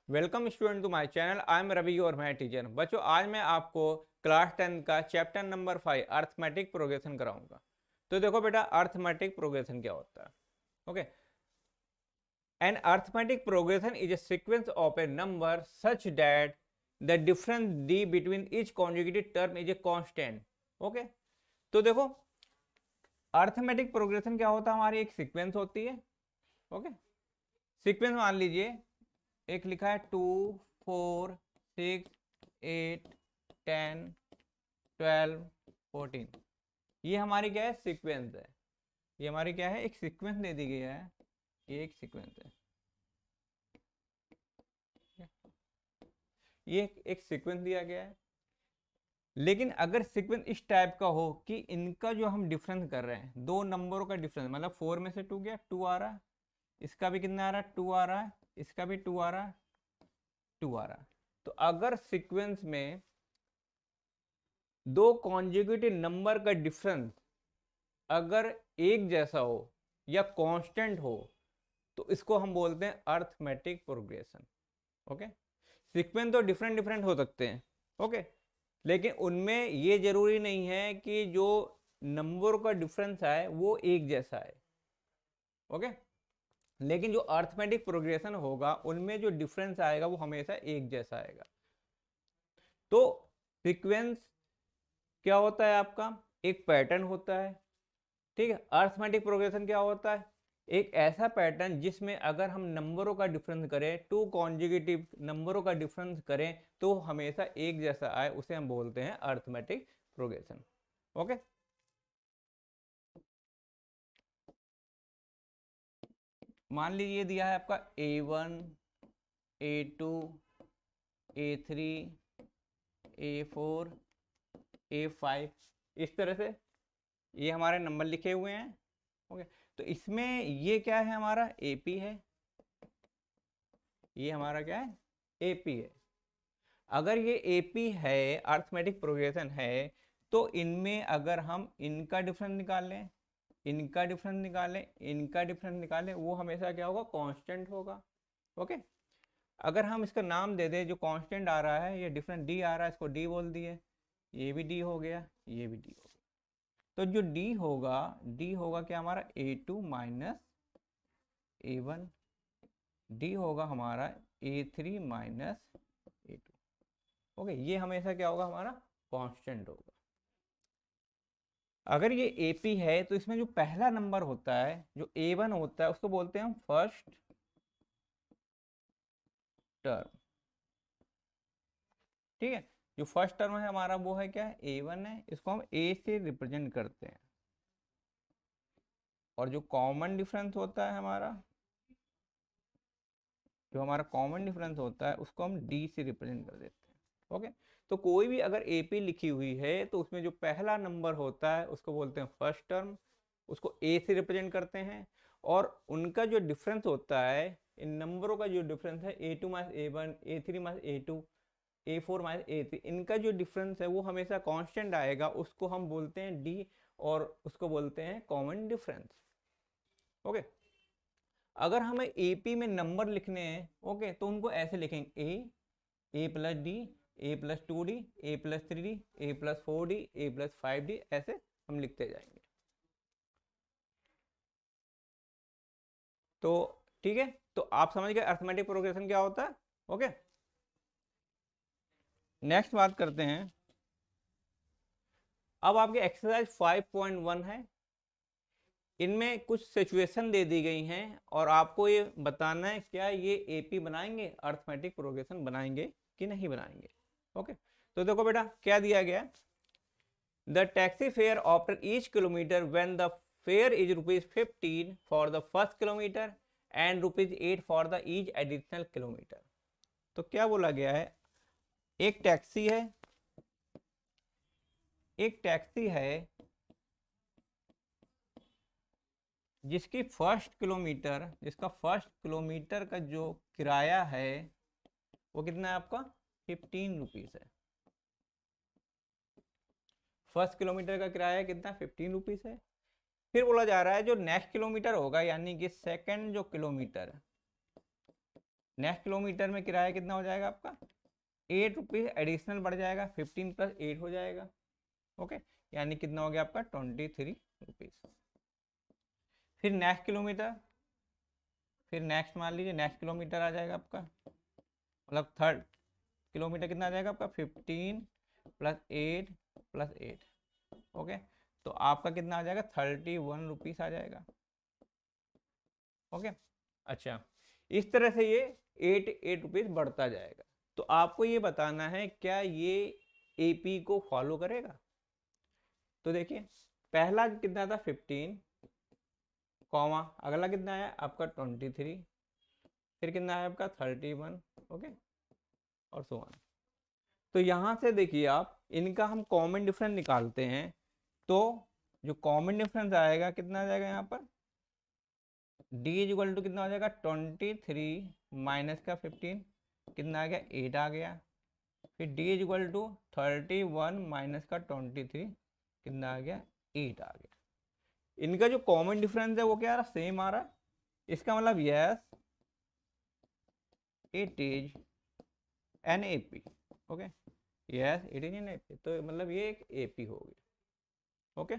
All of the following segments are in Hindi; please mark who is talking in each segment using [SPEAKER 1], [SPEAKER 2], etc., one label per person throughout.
[SPEAKER 1] Welcome student to my channel. I am Ravi और मैं टीचर। बच्चों, आज मैं आपको क्लास 10 का चैप्टर नंबर 5 अर्थमेटिक प्रोग्रेशन कराऊंगा। तो देखो बेटा, अर्थमेटिक प्रोग्रेशन क्या होता है। Okay, an arithmetic progression is a sequence of a number such that the difference d between each conjugative term is a constant. Okay, तो देखो, अर्थमेटिक प्रोग्रेशन क्या होता है, हमारी एक सीक्वेंस होती है। ओके, सीक्वेंस मान लीजिए, एक लिखा है 2 4 6 8 10 12 14। ये हमारी क्या है, सीक्वेंस है। ये हमारी क्या है, एक सीक्वेंस दे दी गई है। ये एक सीक्वेंस है, ये एक सीक्वेंस दिया गया है। लेकिन अगर सीक्वेंस इस टाइप का हो कि इनका जो हम डिफरेंस कर रहे हैं, दो नंबरों का डिफरेंस, मतलब 4 में से 2 गया, 2 आ रहा है, इसका भी कितना आ रहा है, 2 आ रहा है, इसका भी 2 आ रहा है, 2 आ रहा है। तो अगर सीक्वेंस में दो कॉन्जुगेटिव नंबर का डिफरेंस अगर एक जैसा हो या कांस्टेंट हो, तो इसको हम बोलते हैं अर्थमेटिक प्रोग्रेशन। ओके, सीक्वेंस तो डिफरेंट डिफरेंट हो सकते हैं। ओके, लेकिन उनमें ये जरूरी नहीं है कि जो नंबर का डिफरेंस है वो एक जैसा है। ओके, लेकिन जो अर्थमेटिक प्रोग्रेशन होगा उनमें जो डिफरेंस आएगा वो हमेशा एक जैसा आएगा। तो सीक्वेंस क्या होता है आपका, एक पैटर्न होता है। ठीक है, अर्थमेटिक प्रोग्रेशन क्या होता है, एक ऐसा पैटर्न जिसमें अगर हम नंबरों का डिफरेंस करें, टू कॉन्जुगेटिव नंबरों का डिफरेंस करें तो हमेशा एक जैसा आए, उसे हम बोलते हैं अर्थमेटिक प्रोग्रेशन। ओके, मान लीजिए दिया है आपका A1 A2 A3 A4 A5, इस तरह से ये हमारे नंबर लिखे हुए हैं। ओके, तो इसमें ये क्या है, हमारा AP है। ये हमारा क्या है, AP है। अगर ये AP है, अर्थमेटिक प्रोग्रेशन है, तो इनमें अगर हम इनका डिफरेंस निकालें, इनका डिफरेंस निकालें, इनका डिफरेंस निकालें, वो हमेशा क्या होगा, कांस्टेंट होगा। ओके, अगर हम इसका नाम दे दें, जो कांस्टेंट आ रहा है, ये डिफरेंस D आ रहा है, इसको D बोल दिए, ये भी D हो गया, ये भी D हो गया। तो जो D होगा क्या, हमारा A2 माइनस A1, D होगा हमारा A3 माइनस A2। ओके, ये हमेशा क्या होगा, हमारा कांस्टेंट होगा। अगर ये AP है तो इसमें जो पहला नंबर होता है, जो A1 होता है, उसको बोलते हैं हम फर्स्ट टर्म। ठीक है, जो फर्स्ट टर्म है हमारा वो है क्या है, A1 है, इसको हम A से रिप्रेजेंट करते हैं। और जो कॉमन डिफरेंस होता है हमारा, जो हमारा कॉमन डिफरेंस होता है, उसको हम D से रिप्रेजेंट कर देते हैं। ओके, तो कोई भी अगर AP लिखी हुई है तो उसमें जो पहला नंबर होता है उसको बोलते हैं फर्स्ट टर्म, उसको A से रिप्रेजेंट करते हैं। और उनका जो डिफरेंस होता है, इन नंबरों का जो डिफरेंस है, A2 minus A1, A3 minus A2, A4 minus A3, इनका जो डिफरेंस है वो हमेशा कांस्टेंट आएगा, उसको हम बोलते हैं D, और उसको बोलते हैं कॉमन डिफरेंस। ओके, अगर हमें AP में नंबर लिखने हैं, ओके, तो उनको ऐसे लिखेंगे, A plus D, A plus 2D, A plus 3D, A plus 4D, A plus 5D, ऐसे हम लिखते जाएंगे। तो ठीक है, तो आप समझ गए अर्थमेटिक प्रोग्रेशन क्या होता है। ओके, नेक्स्ट बात करते हैं। अब आपके एक्सरसाइज 5.1 है, इनमें कुछ सिचुएशन दे दी गई हैं और आपको ये बताना है क्या ये AP बनाएंगे, अर्थमेटिक प्रोग्रेशन बनाएंगे कि नहीं बनाएंगे। ओके, तो देखो बेटा क्या दिया गया, the taxi fare after each kilometre when the fair is ₹15 for the first kilometre and ₹8 for the each additional kilometre. तो क्या बोला गया है, एक टैक्सी है, एक टैक्सी है जिसका फर्स्ट किलोमीटर का जो किराया है वो कितना है आपका, ₹15 है। फर्स्ट किलोमीटर का किराया कितना, ₹15 है। फिर बोला जा रहा है जो नेक्स्ट किलोमीटर होगा, यानी कि सेकंड जो किलोमीटर, नेक्स्ट किलोमीटर में किराया कितना हो जाएगा आपका, 8 रुपीज़ एडिशनल बढ़ जाएगा, 15 + 8 हो जाएगा। ओके, यानी कितना हो गया आपका 23 रुपीज़। फिर नेक्स्ट किलोमीटर, फिर नेक्स्ट मान लीजिए नेक्स्ट किलोमीटर आ जाएगा आपका, मतलब थर्ड किलोमीटर कितना आ जाएगा आपका, 15 + 8 + 8। ओके, तो आपका कितना आ जाएगा, 31 रुपीज़ आ जाएगा। ओके, अच्छा, इस तरह से ये 8 रुपीज़ बढ़ता जाएगा। तो आपको ये बताना है क्या ये एपी को फॉलो करेगा। तो देखिए, पहला कितना था 15, कॉमा अगला कितना है आपका 23, फिर कितना है आपका 31। ओके, और सो ऑन। तो यहाँ से देखिए आप, इनका हम कॉमन डिफरेंस निकालते हैं, तो जो कॉमन डिफरेंस आएगा कितना आ जाएगा यहाँ पर, d = कितना हो जाएगा 23 माइनस का 15, कितना आ गया 8 आ गया। फिर d = 31 माइनस का 23, कितना आ गया 8 आ गया। इनका जो कॉमन डिफरेंस है वो क्या आ रहा, सेम आ रहा है। इसका मतलब yes it is an AP. Okay, yes it is an AP, तो मतलब ये एक एपी हो गया। ओके,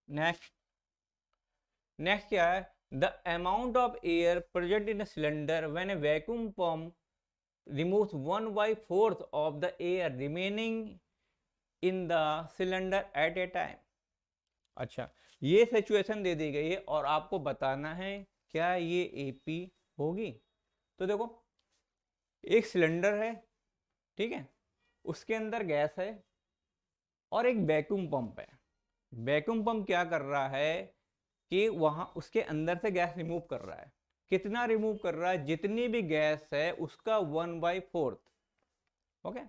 [SPEAKER 1] नेक्स्ट नेक्स्ट क्या है, the amount of air present in cylinder when A vacuum pump removes 1/4 of the air remaining in the cylinder eight A time. अच्छा, ये सिचुएशन दे दी गई है और आपको बताना है क्या ये एपी होगी। तो देखो, एक सिलेंडर है, ठीक है, उसके अंदर गैस है और एक वैक्यूम पंप है। वैक्यूम पंप क्या कर रहा है कि वहां उसके अंदर से गैस रिमूव कर रहा है। कितना रिमूव कर रहा है, जितनी भी गैस है उसका 1/4। ओके,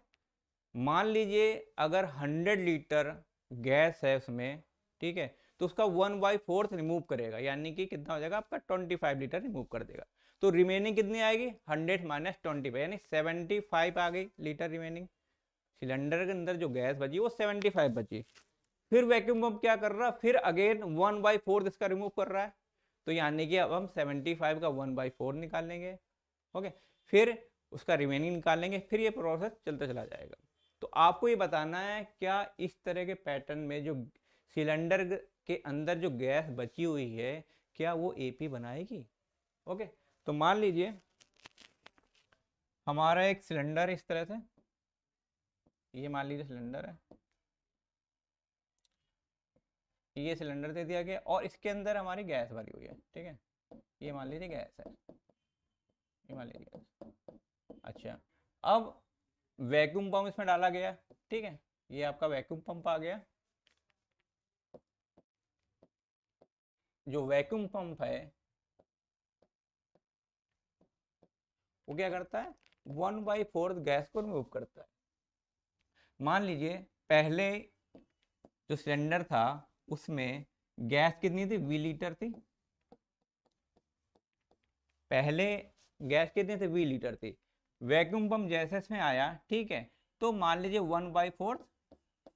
[SPEAKER 1] मान लीजिए अगर 100 लीटर गैस है उसमें, ठीक है, तो उसका 1/4 रिमूव करेगा, यानी कि कितना हो जाएगा आपका 25 लीटर रिमूव कर देगा। तो रिमेनिंग कितनी आएगी, 100 माइनस 25, यानी 75 आ गई लीटर रिमेनिंग। सिलेंडर के अंदर जो गैस बची वो 75 बची। फिर वैक्यूम पंप क्या कर रहा है, फिर अगेन 1/4 इसका रिमूव कर रहा है। तो यानी कि अब हम 75 का 1/4 निकालेंगे। ओके, फिर उसका रिमेनिंग निकालेंगे, फिर ये प्रोसेस चलता चला जाएगा। तो आपको ये बताना है क्या इस तरह के पैटर्न में जो सिलेंडर के अंदर जो गैस बची हुई है क्या वो एपी बनाएगी। ओके, तो मान लीजिए हमारा एक सिलेंडर इस तरह से, ये मान लीजिए सिलेंडर है, ये सिलेंडर दे दिया गया और इसके अंदर हमारी गैस भरी हुई है, ठीक है, ये मान लीजिए गैस है, ये मान लीजिए गैस। अच्छा, अब वैक्यूम पंप इसमें डाला गया, ठीक है, ये आपका वैक्यूम पंप आ गया। जो वैक्यूम पंप है वो क्या करता है, 1/4 गैस को रिमूव करता है। मान लीजिए पहले जो सिलेंडर था उसमें गैस कितनी थी, 20 लीटर थी। पहले गैस कितनी थी, 20 लीटर थी। वैक्यूम पंप जैसे इसमें आया, ठीक है, तो मान लीजिए 1/4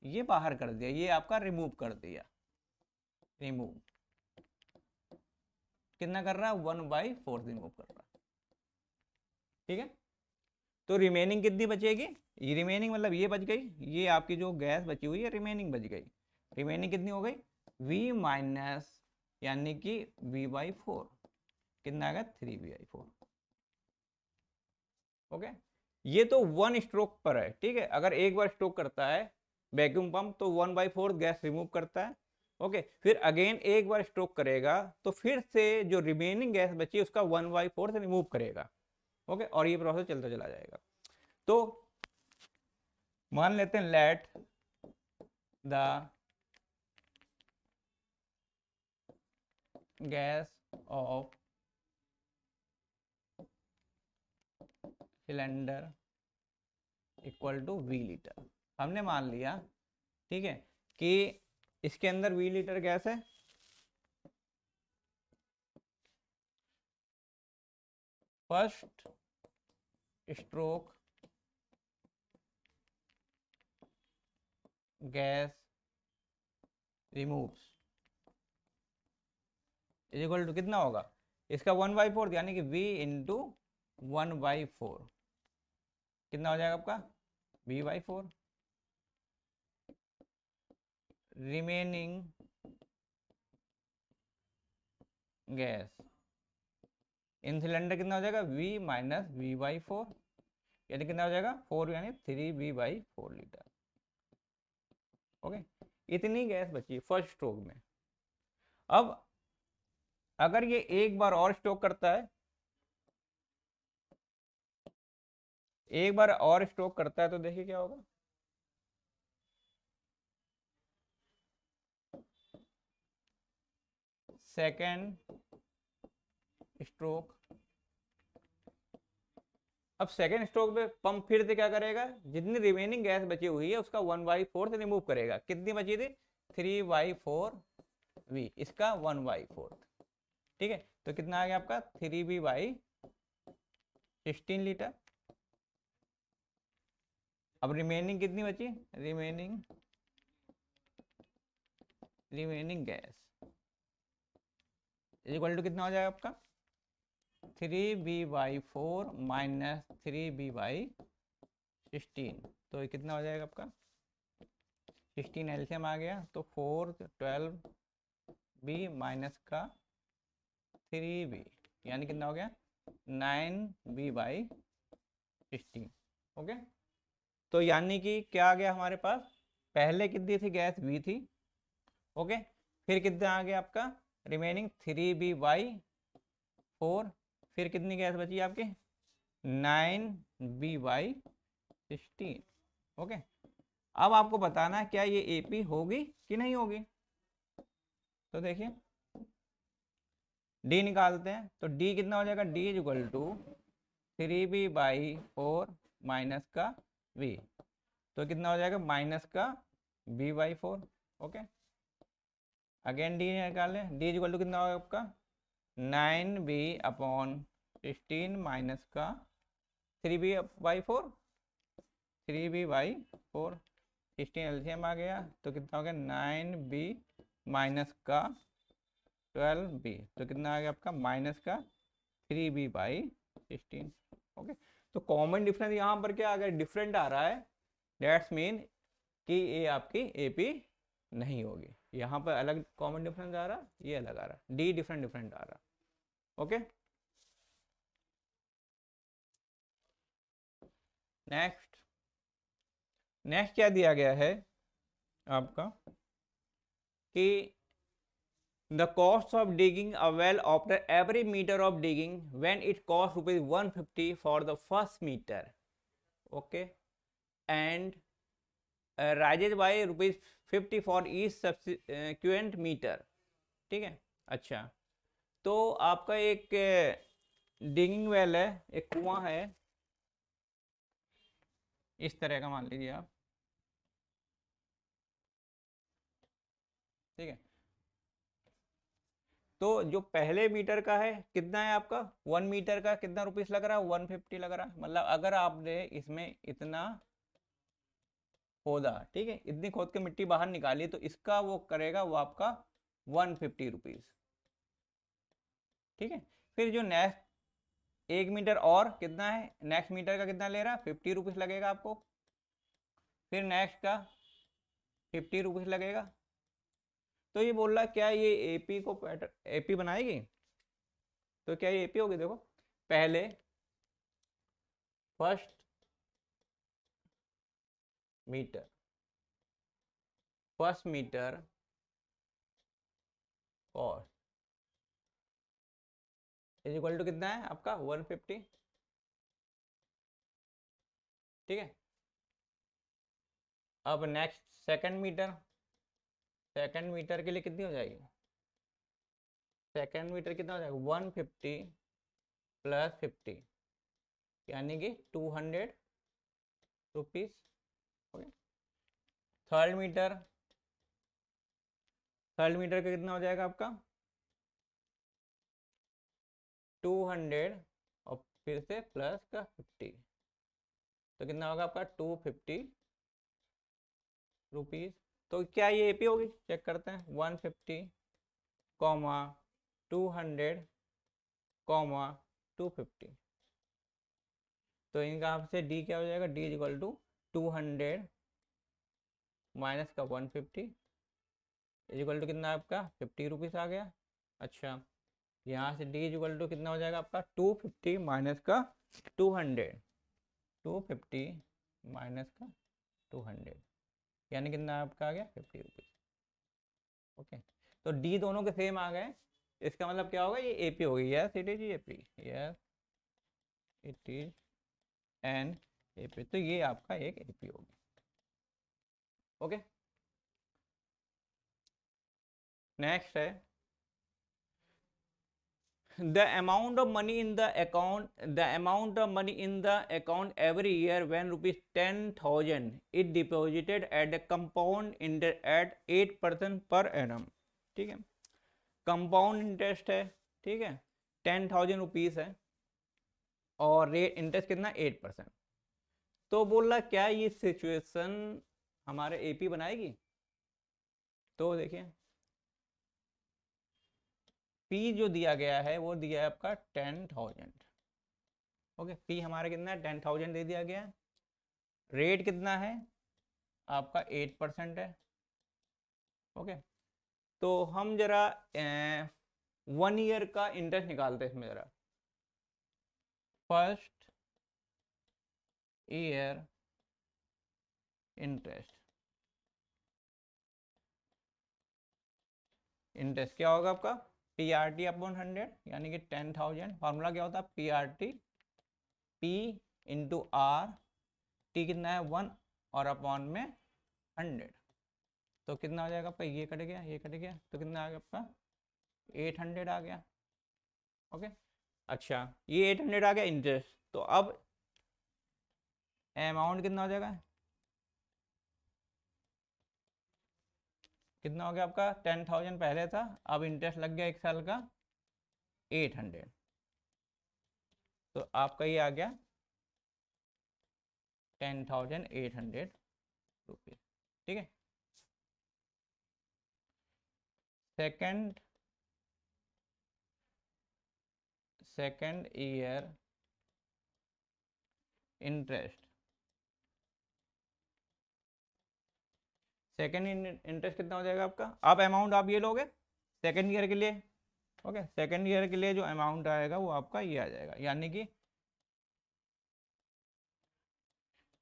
[SPEAKER 1] ये बाहर कर दिया, ये आपका रिमूव कर दिया। रिमूव कितना कर रहा है, 1/4 रिमूव कर रहा है, ठीक है। तो रिमेनिंग कितनी बचेगी, ये रिमेनिंग मतलब ये बच गई, ये आपकी जो गैस बची हुई है रिमेनिंग बच गई। रिमेनिंग कितनी हो गई, v माइनस यानी कि v/4, कितना आ गया 3v/4। ओके, ये तो वन स्ट्रोक पर है, ठीक है। अगर एक बार स्ट्रोक करता है वैक्यूम पंप तो 1/4 गैस रिमूव करता है। ओके, फिर अगेन एक बार स्ट्रोक करेगा तो फिर से जो रिमेनिंग गैस बची उसका 1/4 से रिमूव करेगा। ओके, और ये प्रोसेस चलता चला जाएगा। तो मान लेते हैं let the gas of cylinder equal to v litre. हमने मान लिया, ठीक है, कि इसके अंदर v लीटर गैस है। First stroke gas removes is equal to कितना होगा, इसका 1/4 यानी कि v इंटू 1/4 कितना हो जाएगा आपका V/4। Remaining gas in cylinder कितना हो जाएगा V माइनस V/4 यानी कितना हो जाएगा 4 यानी 3V/4 लीटर। ओके, इतनी गैस बची फर्स्ट स्ट्रोक में। अब अगर ये एक बार और स्ट्रोक करता है, एक बार और स्ट्रोक करता है तो देखिए क्या होगा। सेकेंड स्ट्रोक, अब सेकेंड स्ट्रोक पे पंप फिर से क्या करेगा, जितनी रिमेनिंग गैस बची हुई है उसका 1/4 से रिमूव करेगा। कितनी बची थी 3/4V, इसका 1/4। ठीक है, तो कितना आ गया आपका 3V/16 लीटर। अब रिमेनिंग कितनी बची, रिमेनिंग गैस इक्वल टू कितना हो जाएगा आपका 3V/4 माइनस 3V/16। तो ये कितना हो जाएगा आपका 16 एलसीएम आ गया, तो 4 12V माइनस का 3V यानी कितना हो गया 9V/16। ओके, तो यानी कि क्या आ गया हमारे पास, पहले कितनी थी गैस V थी। ओके, फिर कितना आ गया आपका रिमेनिंग 3V/4, फिर कितनी गैस बची आपकी 9V/16। ओके, अब आपको बताना है क्या ये एपी होगी कि नहीं होगी। तो देखिए डी निकालते हैं, तो डी कितना हो जाएगा, d is equal to 3V/4 minus का V, तो कितना हो जाएगा माइनस का V/4। ओके, अगेन डी निकालें, डी इज इक्वल टू कितना होगा आपका 9V/16 माइनस का 3V/4, 3V/4 16 एलसीएम आ गया, तो कितना हो गया 9V माइनस का 12V, तो कितना आ गया आपका माइनस का 3V/16। ओके, तो कॉमन डिफरेंस यहाँ पर क्या आ गया, डिफरेंट आ रहा है, दैट्स मीन कि ये आपकी एपी नहीं होगी। यहाँ पर अलग कॉमन डिफरेंस आ रहा, ये अलग आ रहा, डी डिफरेंट डिफरेंट आ रहा। ओके, नेक्स्ट क्या दिया गया है आपका कि the cost of digging a well after every meter of digging when it costs rupees 150 for the first meter, okay, and rises by rupees 50 for each subsequent meter। ठीक है, अच्छा, तो आपका एक डिगिंग वेल है, एक कुआं है इस तरह का, मान लीजिए आप। ठीक है, तो जो पहले मीटर का है कितना है आपका 1 मीटर का कितना रुपीस लग रहा है 150 लग रहा है। मतलब अगर आपने इसमें इतना खोदा, ठीक है, इतनी खोद के मिट्टी बाहर निकाली, तो इसका वो करेगा वो आपका 150 रुपीज। ठीक है, फिर जो नेक्स्ट 1 मीटर और कितना है, नेक्स्ट मीटर का कितना ले रहा है 50 रुपीज लगेगा आपको, फिर नेक्स्ट का 50 रुपीज लगेगा। तो ये बोल रहा क्या ये एपी को एपी बनाएगी, तो क्या ये एपी होगी। देखो पहले first metre cost is equal to कितना है आपका 150। ठीक है, अब नेक्स्ट सेकंड मीटर के लिए कितनी हो जाएगी, सेकंड मीटर कितना हो जाएगा 150 प्लस 50 यानी कि 200 रुपीज। ओके, थर्ड मीटर का कितना हो जाएगा आपका 200 और फिर से प्लस का 50, तो कितना होगा आपका 250 रुपीज। तो क्या ये एपी होगी, चेक करते हैं 150 कॉमा 200 कॉमा 250। तो इनका आपसे डी क्या हो जाएगा, d is equal to 200 minus का 150 इज इक्वल टू कितना आपका 50 रुपीज़ आ गया। अच्छा, यहाँ से डी इज इक्वल टू कितना हो जाएगा आपका 250 माइनस का 200, 250 माइनस का 200 यानी कितना आपका आ गया 50 रुपीज़। ओके, तो डी दोनों के सेम आ गए, इसका मतलब क्या होगा, ये एपी होगी। Yes it is AP, yes it is an AP. तो ये आपका एक एपी होगी। ओके, नेक्स्ट है the amount of money in the account every year when rupees 10,000 is deposited at a compound interest at 8% per annum। ठीक है, कंपाउंड इंटरेस्ट है, ठीक है, 10,000 रुपीज़ है और रेट इंटरेस्ट कितना 8%। तो बोल रहा क्या ये सिचुएशन हमारे एपी बनाएगी? तो देखिए पी जो दिया गया है वो दिया है आपका 10,000। ओके, पी हमारा कितना है 10,000 दे दिया गया है। रेट कितना है आपका 8% है। ओके, तो हम जरा 1 ईयर का इंटरेस्ट निकालते हैं इसमें जरा। फर्स्ट ईयर इंटरेस्ट, इंटरेस्ट क्या होगा आपका पी आर टी अपॉन 100 यानी कि 10,000। फार्मूला क्या होता है P R T, P into R, T कितना है 1 और अपॉन में 100। तो कितना हो जाएगा आपका, ये कट गया ये कट गया, तो कितना आ गया आपका 800 आ गया। ओके, अच्छा ये 800 आ गया इंटरेस्ट। तो अब अमाउंट कितना हो जाएगा, कितना हो गया आपका 10,000 पहले था, अब इंटरेस्ट लग गया 1 साल का 800। तो आपका ये आ गया 10,800 रुपीज। ठीक है, second year interest, second interest कितना हो जाएगा आपका, आप अमाउंट आप ये लोगे सेकंड ईयर के लिए। ओके, सेकंड ईयर के लिए जो अमाउंट आएगा वो आपका ये आ जाएगा, यानी कि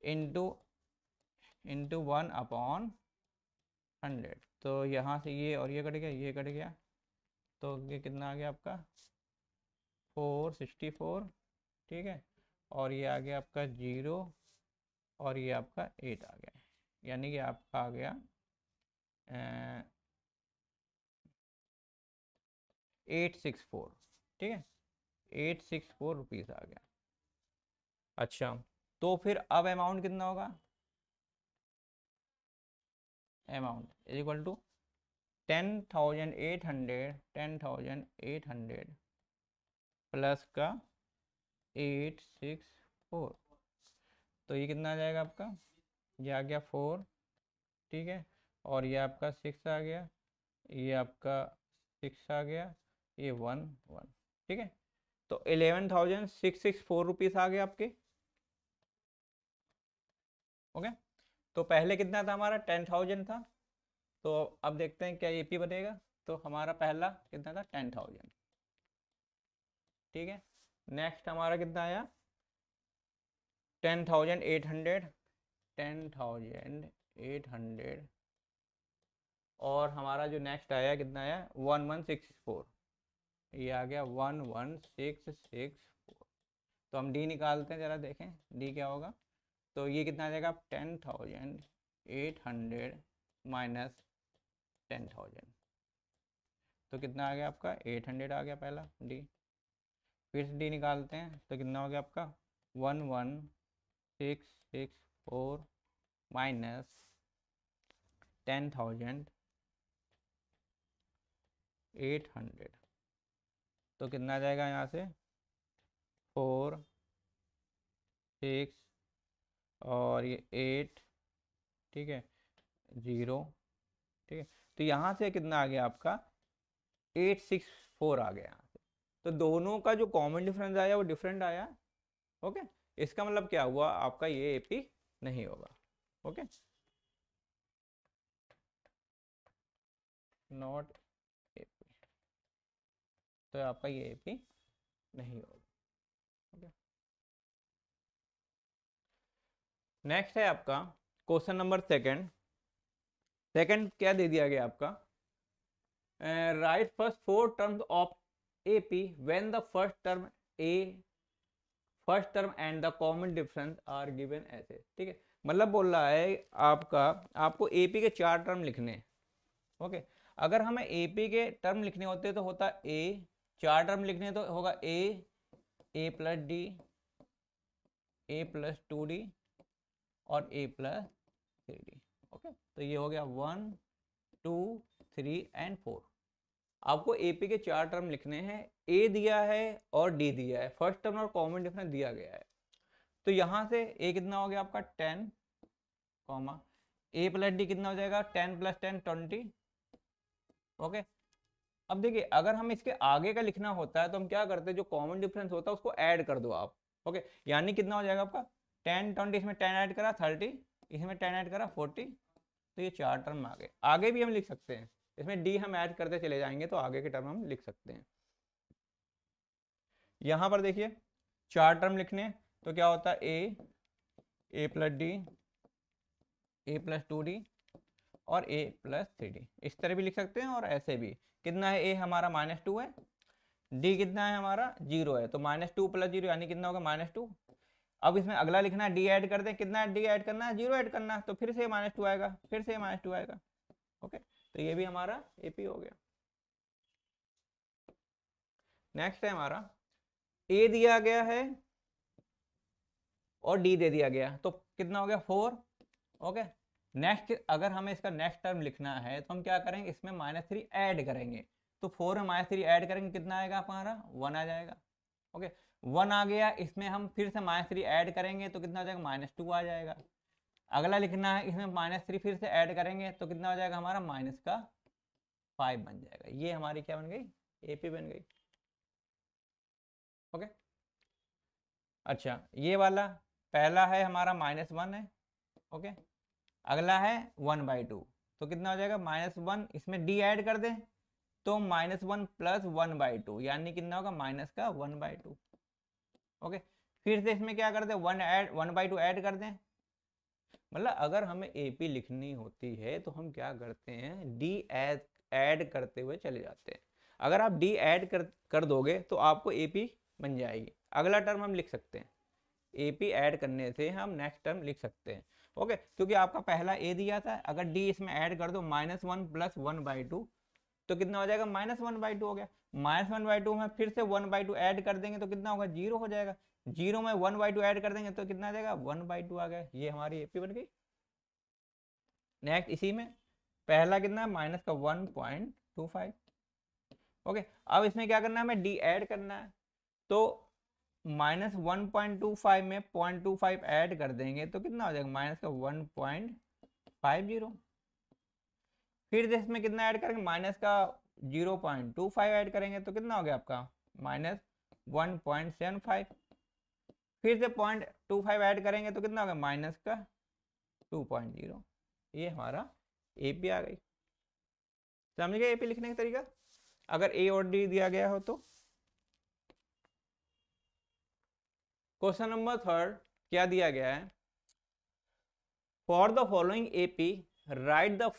[SPEAKER 1] इंटू 1 अपॉन 100। तो यहाँ से ये और ये कट गया ये कट गया, तो ये कितना आ गया आपका 464। ठीक है, और ये आ गया आपका 0 और ये आपका 8 आ गया, यानी कि आपका आ गया 864। ठीक है, 864 रुपीज़ आ गया। अच्छा, तो फिर अब अमाउंट कितना होगा, amount is equal to 10,800 plus का 864। तो ये कितना आ जाएगा आपका, ये आ गया 4। ठीक है, और ये आपका 6 आ गया, ये आपका 6 आ गया, ये 1 1। ठीक है, तो 11,664 रुपीज़ आ गए आपके। ओके, तो पहले कितना था हमारा 10,000 था, तो अब देखते हैं क्या एपी बनेगा। तो हमारा पहला कितना था 10,000। ठीक है, नेक्स्ट हमारा कितना आया 10,800, 10,800 और हमारा जो नेक्स्ट आया कितना आया 1164, ये आ गया 11,664। तो हम डी निकालते हैं, ज़रा देखें डी क्या होगा। तो ये कितना आ जाएगा 10,800 माइनस 10,000, तो कितना आ गया आपका 800 आ गया पहला डी। फिर डी निकालते हैं तो कितना हो गया आपका 11,664 माइनस 10,800, तो कितना आ जाएगा यहाँ से 4 6 और ये 8। ठीक है, 0। ठीक है, तो यहाँ से कितना आ गया आपका 864 आ गया यहाँ से। तो दोनों का जो कॉमन डिफरेंस आया वो डिफरेंट आया। ओके, इसका मतलब क्या हुआ, आपका ये AP नहीं होगा। ओके, नॉट AP, तो आपका ये AP नहीं होगा। ओके, नेक्स्ट है आपका क्वेश्चन नंबर सेकंड। सेकंड क्या दे दिया गया आपका, write first 4 terms of AP when the first term and the common difference are given ऐसे। ठीक है, मतलब बोल रहा है आपको AP के 4 टर्म लिखने हैं। ओके, अगर हमें AP के टर्म लिखने होते तो होता A, 4 टर्म लिखने तो होगा A plus D, A plus 2D और A प्लस 3D। ओके, तो ये हो गया 1 2 3 एंड 4। आपको AP के 4 टर्म लिखने हैं, A दिया है और D दिया है, फर्स्ट टर्म और कॉमन डिफरेंस दिया गया है। तो यहां से A कितना हो गया आपका 10, कॉमा A प्लस D कितना हो जाएगा 10 प्लस 10 20। ओके, अब देखिए अगर हम इसके आगे का लिखना होता है तो हम क्या करते हैं, जो कॉमन डिफरेंस होता है उसको ऐड कर दो आप। ओके, यानी कितना हो जाएगा आपका 10 20, इसमें 10 ऐड करा 30, इसमें 10 ऐड करा 40, तो ये 4 टर्म आ गए। आगे भी हम लिख सकते हैं, इसमें D हम ऐड करते चले जाएंगे तो आगे के टर्म हम लिख सकते हैं। यहां पर देखिए 4 टर्म लिखने तो क्या होता है A plus D, A plus 2D और A प्लस 3D। इस तरह भी लिख सकते हैं और ऐसे भी। कितना है A हमारा -2 है, D कितना है हमारा 0 है, तो -2 प्लस 0 यानी कितना होगा -2। अब इसमें अगला लिखना है D ऐड कर दें, कितना है D ऐड करना है 0 ऐड करना है, तो फिर से -2 आएगा, फिर से -2 आएगा। ओके, तो ये भी हमारा AP हो गया। नेक्स्ट है हमारा A दिया गया है और D दे दिया गया, तो कितना हो गया 4। ओके, नेक्स्ट अगर हमें इसका नेक्स्ट टर्म लिखना है तो हम क्या करेंगे, इसमें -3 ऐड करेंगे, तो 4 में -3 ऐड करेंगे, कितना आएगा हमारा 1 आ जाएगा। ओके, 1 आ गया, इसमें हम फिर से -3 ऐड करेंगे तो कितना हो जाएगा -2 आ जाएगा। अगला लिखना है, इसमें -3 फिर से ऐड करेंगे तो कितना हो जाएगा हमारा -5 बन जाएगा। ये हमारी क्या बन गई, AP बन गई। ओके, अच्छा ये वाला पहला है हमारा -1 है। ओके, अगला है 1/2, तो कितना हो जाएगा -1, इसमें D ऐड कर दें तो -1 प्लस 1/2 यानी कितना होगा -1/2। ओके, फिर से इसमें क्या कर दें 1/2 ऐड कर दें। मतलब अगर हमें AP लिखनी होती है तो हम क्या करते हैं, D ऐड करते हुए चले जाते हैं। अगर आप D ऐड कर दोगे तो आपको AP बन जाएगी। अगला टर्म हम लिख सकते हैं, AP ऐड करने से हम नेक्स्ट टर्म लिख सकते हैं। ओके, क्योंकि आपका पहला A दिया था, अगर D इसमें ऐड कर दो -1 प्लस 1/2 तो कितना हो जाएगा -1/2 हो गया। -1/2 में फिर से 1/2 ऐड कर देंगे तो कितना होगा 0 हो जाएगा। 0 में 1/2 ऐड कर देंगे तो कितना आ जाएगा 1/2 आ गया। ये हमारी AP बन गई। नेक्स्ट इसी में पहला कितना है -1.25। ओके, अब इसमें क्या करना है, हमें D ऐड करना है, तो -1.25 में 0.25 ऐड कर देंगे तो कितना हो जाएगा -1.50। फिर इसमें कितना ऐड करेंगे -0.25 ऐड करेंगे तो कितना हो गया आपका -1.75। फिर से 0.25 ऐड करेंगे तो कितना होगा -2.0। ये हमारा AP आ गई। समझ गए AP लिखने का तरीका, अगर A और D दिया गया हो तो। क्वेश्चन नंबर 3 क्या दिया गया है, for the following AP right the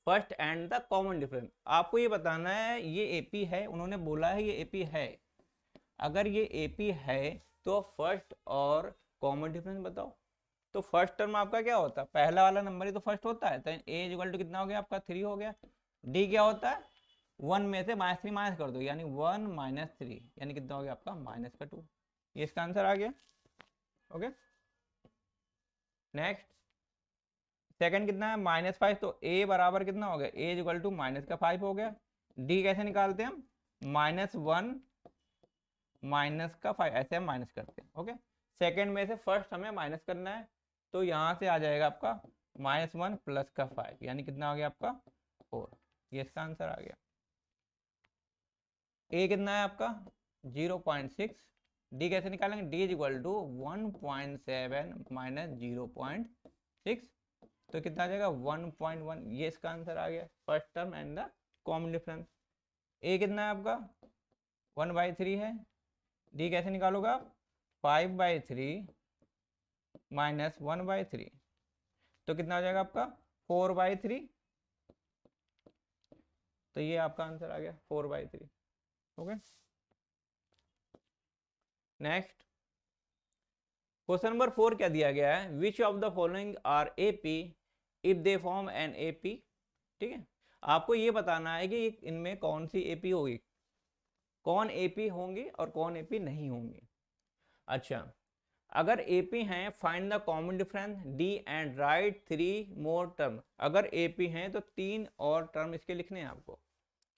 [SPEAKER 1] first and the common difference. आपको ये बताना है ये AP है, उन्होंने बोला है ये AP है। अगर ये AP है तो फर्स्ट और कॉमन डिफरेंस बताओ। तो फर्स्ट टर्म आपका क्या होता है, पहला वाला नंबर ही तो फर्स्ट होता है, तो A इक्वल टू कितना हो गया आपका 3 हो गया। D क्या होता है 1 में से -3 माइनस कर दो, यानी 1 - 3 यानी कितना हो गया आपका -2। ये इसका आंसर आ गया। ओके, नेक्स्ट सेकंड कितना है -5, तो A बराबर कितना हो गया A इक्वल टू -5 हो गया। D कैसे निकालते हैं हम -1 -5 ऐसे हम माइनस करते हैं। ओके, सेकंड में से फर्स्ट हमें माइनस करना है, तो यहाँ से आ जाएगा आपका -1 प्लस का 5 यानी कितना हो गया आपका 4। ये इसका आंसर आ गया। A कितना है आपका 0.6, डी कैसे निकालेंगे, d is equal to 1.7 minus 0.6, तो कितना आ जाएगा 1.1। ये इसका आंसर आ गया, first term and the common difference. A कितना है आपका 1/3 है, डी कैसे निकालोगे आप 5/3 माइनस 1/3, तो कितना हो जाएगा आपका 4/3, तो ये आपका आंसर आ गया 4/3। ओके, नेक्स्ट क्वेश्चन नंबर 4 क्या दिया गया है, which of the following are AP if they form an AP. ठीक है, आपको ये बताना है कि इनमें कौन सी एपी होगी, कौन एपी होंगी और कौन एपी नहीं होंगी। अच्छा, अगर एपी हैं find the common difference D and right 3 more term. अगर एपी हैं तो 3 और टर्म इसके लिखने हैं आपको,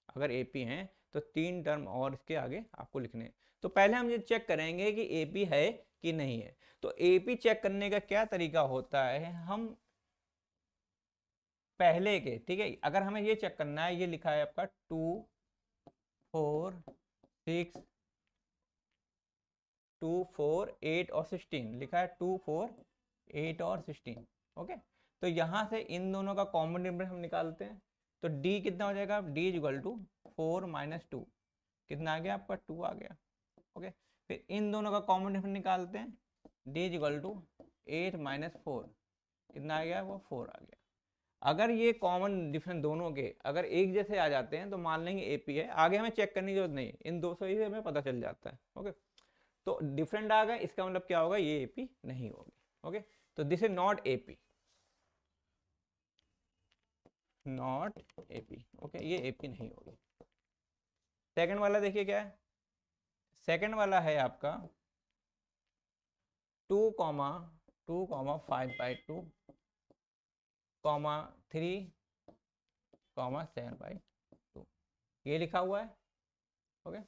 [SPEAKER 1] अगर एपी हैं तो 3 टर्म और इसके आगे आपको लिखने हैं। तो पहले हम ये चेक करेंगे कि एपी है कि नहीं है। तो एपी चेक करने का क्या तरीका होता है, हम पहले के, ठीक है, अगर हमें ये चेक करना है, ये लिखा है आपका 2 4 6 2 4 8 और 16 लिखा है, 2 4 8 और 16। ओके, तो यहां से इन दोनों का कॉमन डिफरेंस हम निकालते हैं। तो डी कितना हो जाएगा, d is equal to 4 minus 2, कितना आ गया आपका 2 आ गया। ओके, फिर इन दोनों का कॉमन डिफरेंस निकालते हैं, d is equal to 8 minus 4, कितना आ गया, वो 4 आ गया। अगर ये कॉमन डिफरेंस दोनों के अगर एक जैसे आ जाते हैं तो मान लेंगे एपी है, आगे हमें चेक करने की जरूरत नहीं, इन 200 ही से हमें पता चल जाता है। ओके, तो डिफरेंट आ गए, इसका मतलब क्या होगा, ये एपी नहीं होगी। ओके, तो this is not AP, not AP. Okay, ये एपी नहीं होगी। सेकंड वाला देखिए क्या है, सेकंड वाला है आपका 2 कॉमा 5/2 कॉमा 3 कॉमा 7/2, ये लिखा हुआ है। ओके,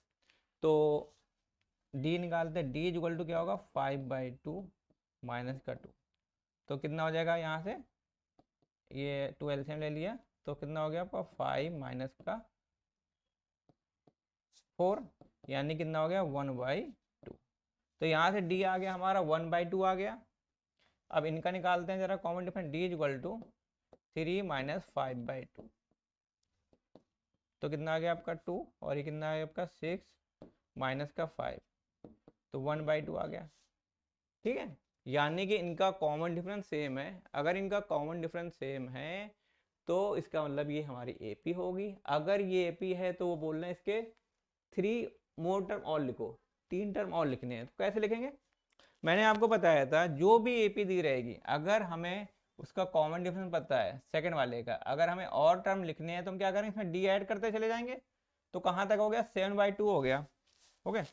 [SPEAKER 1] तो डी निकालते हैं, डी इक्वल टू क्या होगा 5/2 माइनस का 2, तो कितना हो जाएगा, यहाँ से ये 2 एलसीएम ले लिया, तो कितना हो गया आपका 5 माइनस का 4, यानी कितना हो गया 1/2। तो यहाँ से डी आ गया हमारा 1/2 आ गया। अब इनका निकालते हैं जरा common difference, d equal to 3 minus 5/2, तो कितना आ गया आपका 2, और ये कितना आ गया आपका 6 माइनस का 5, तो 1/2 आ गया। ठीक है, यानी कि इनका कॉमन डिफरेंस सेम है। अगर इनका कॉमन डिफरेंस सेम है तो इसका मतलब ये हमारी एपी होगी। अगर ये एपी है तो वो बोल रहे हैं इसके 3 मोर टर्म और लिखो, 3 टर्म और लिखने हैं। तो कैसे लिखेंगे, मैंने आपको बताया था जो भी एपी दी रहेगी, अगर हमें उसका कॉमन डिफरेंस पता है सेकंड वाले का, अगर हमें और टर्म लिखने हैं तो हम क्या करेंगे, इसमें डी ऐड करते चले जाएंगे। तो कहाँ तक हो गया 7/2 हो गया। ओके,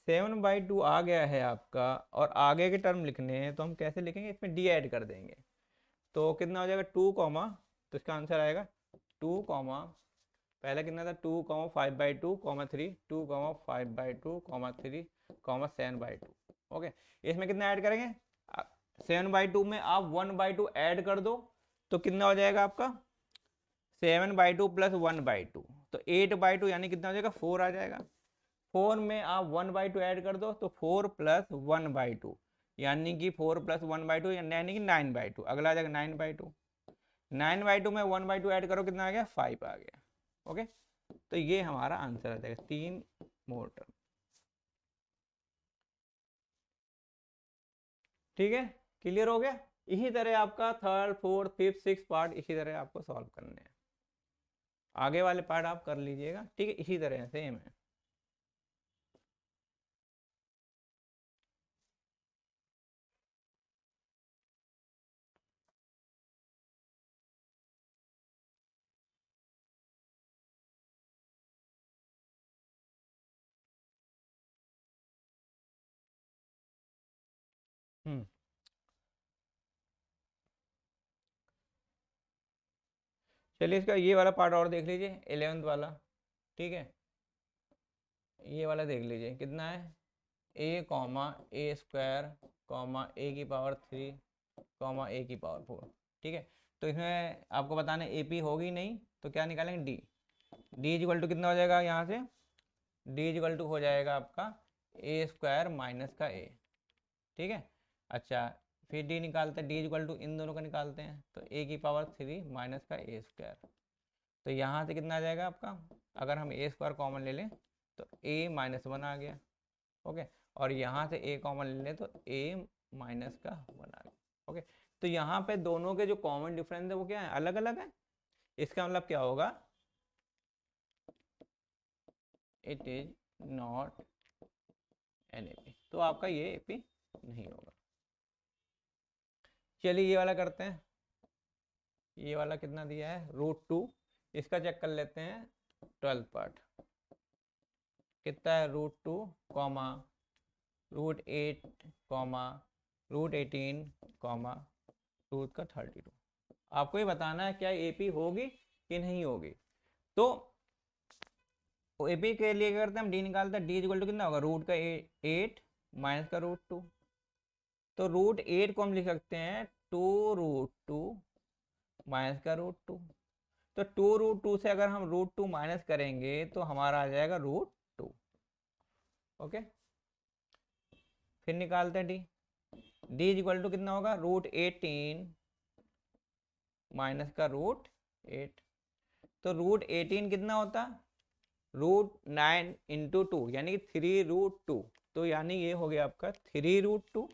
[SPEAKER 1] 7/2 आ गया है आपका, और आगे के टर्म लिखने हैं तो हम कैसे लिखेंगे, इसमें डी ऐड कर देंगे। तो कितना हो जाएगा 2 कॉमा, तो इसका आंसर आएगा 2 कॉमा, पहले कितना था 2 comma 5/2 comma 3, 2 comma 5/2 comma 3 comma 7/2। Okay, इसमें कितना ऐड करेंगे, 7/2 में आप 1/2 ऐड कर दो, तो कितना हो जाएगा आपका 7/2 प्लस 1/2, तो 8/2, यानी कितना हो जाएगा 4 आ जाएगा। 4 में आप 1/2 ऐड कर दो, तो 4 प्लस 1/2, यानी कि 4 प्लस 1/2 यानी कि 9/2, अगला आ जाएगा 9/2। 9/2 में 1/2 ऐड करो, कितना आ गया 5 आ गया। ओके, तो ये हमारा आंसर आ जाएगा 3 मोर टर्म। ठीक है, क्लियर हो गया। इसी तरह आपका third fourth fifth six part इसी तरह आपको सॉल्व करने हैं, आगे वाले पार्ट आप कर लीजिएगा। ठीक है, इसी तरह सेम है। हम्म, चलिए इसका ये वाला पार्ट और देख लीजिए, 11th वाला। ठीक है, ये वाला देख लीजिए, कितना है a comma a square comma a की पावर 3 कॉमा ए की पावर 4। ठीक है, तो इसमें आपको बताना है AP होगी नहीं, तो क्या निकालेंगे डी। डी इक्वल टू कितना हो जाएगा, यहाँ से डी इक्वल टू हो जाएगा आपका ए स्क्वायर माइनस का ए, ठीक है। अच्छा, फिर डी निकालते हैं, डी इक्वल टू इन दोनों का निकालते हैं, तो ए की पावर 3 माइनस का ए स्क्वायर। तो यहाँ से कितना आ जाएगा आपका, अगर हम ए स्क्वायर कॉमन ले लें तो ए माइनस 1 आ गया, ओके। और यहाँ से ए कॉमन ले लें तो ए माइनस का 1 आ गया, ओके। तो यहाँ पे दोनों के जो कॉमन डिफरेंस है वो क्या है, अलग अलग है। इसका मतलब क्या होगा, it is not an AP, तो आपका ये एपी नहीं होगा। चलिए ये वाला करते हैं, ये वाला कितना दिया है √2, इसका चेक कर लेते हैं 12 पार्ट। कितना है √2 कॉमा √8 कॉमा √18 कॉमा रूट का 32। आपको ये बताना है क्या एपी होगी कि नहीं होगी। तो एपी के लिए करते हैं हम, डी निकालते हैं, डी इक्वल टू कितना होगा, रूट का 8 माइनस का √2। तो √8 को हम लिख सकते हैं 2√2 माइनस का √2। तो 2√2 से अगर हम √2 माइनस करेंगे तो हमारा आ जाएगा √2, ओके। फिर निकालते हैं डी, डी इक्वल टू कितना होगा, √18 माइनस का √8। तो √18 कितना होता, √9 इंटू 2 यानी कि 3√2। तो यानी ये हो गया आपका 3√2,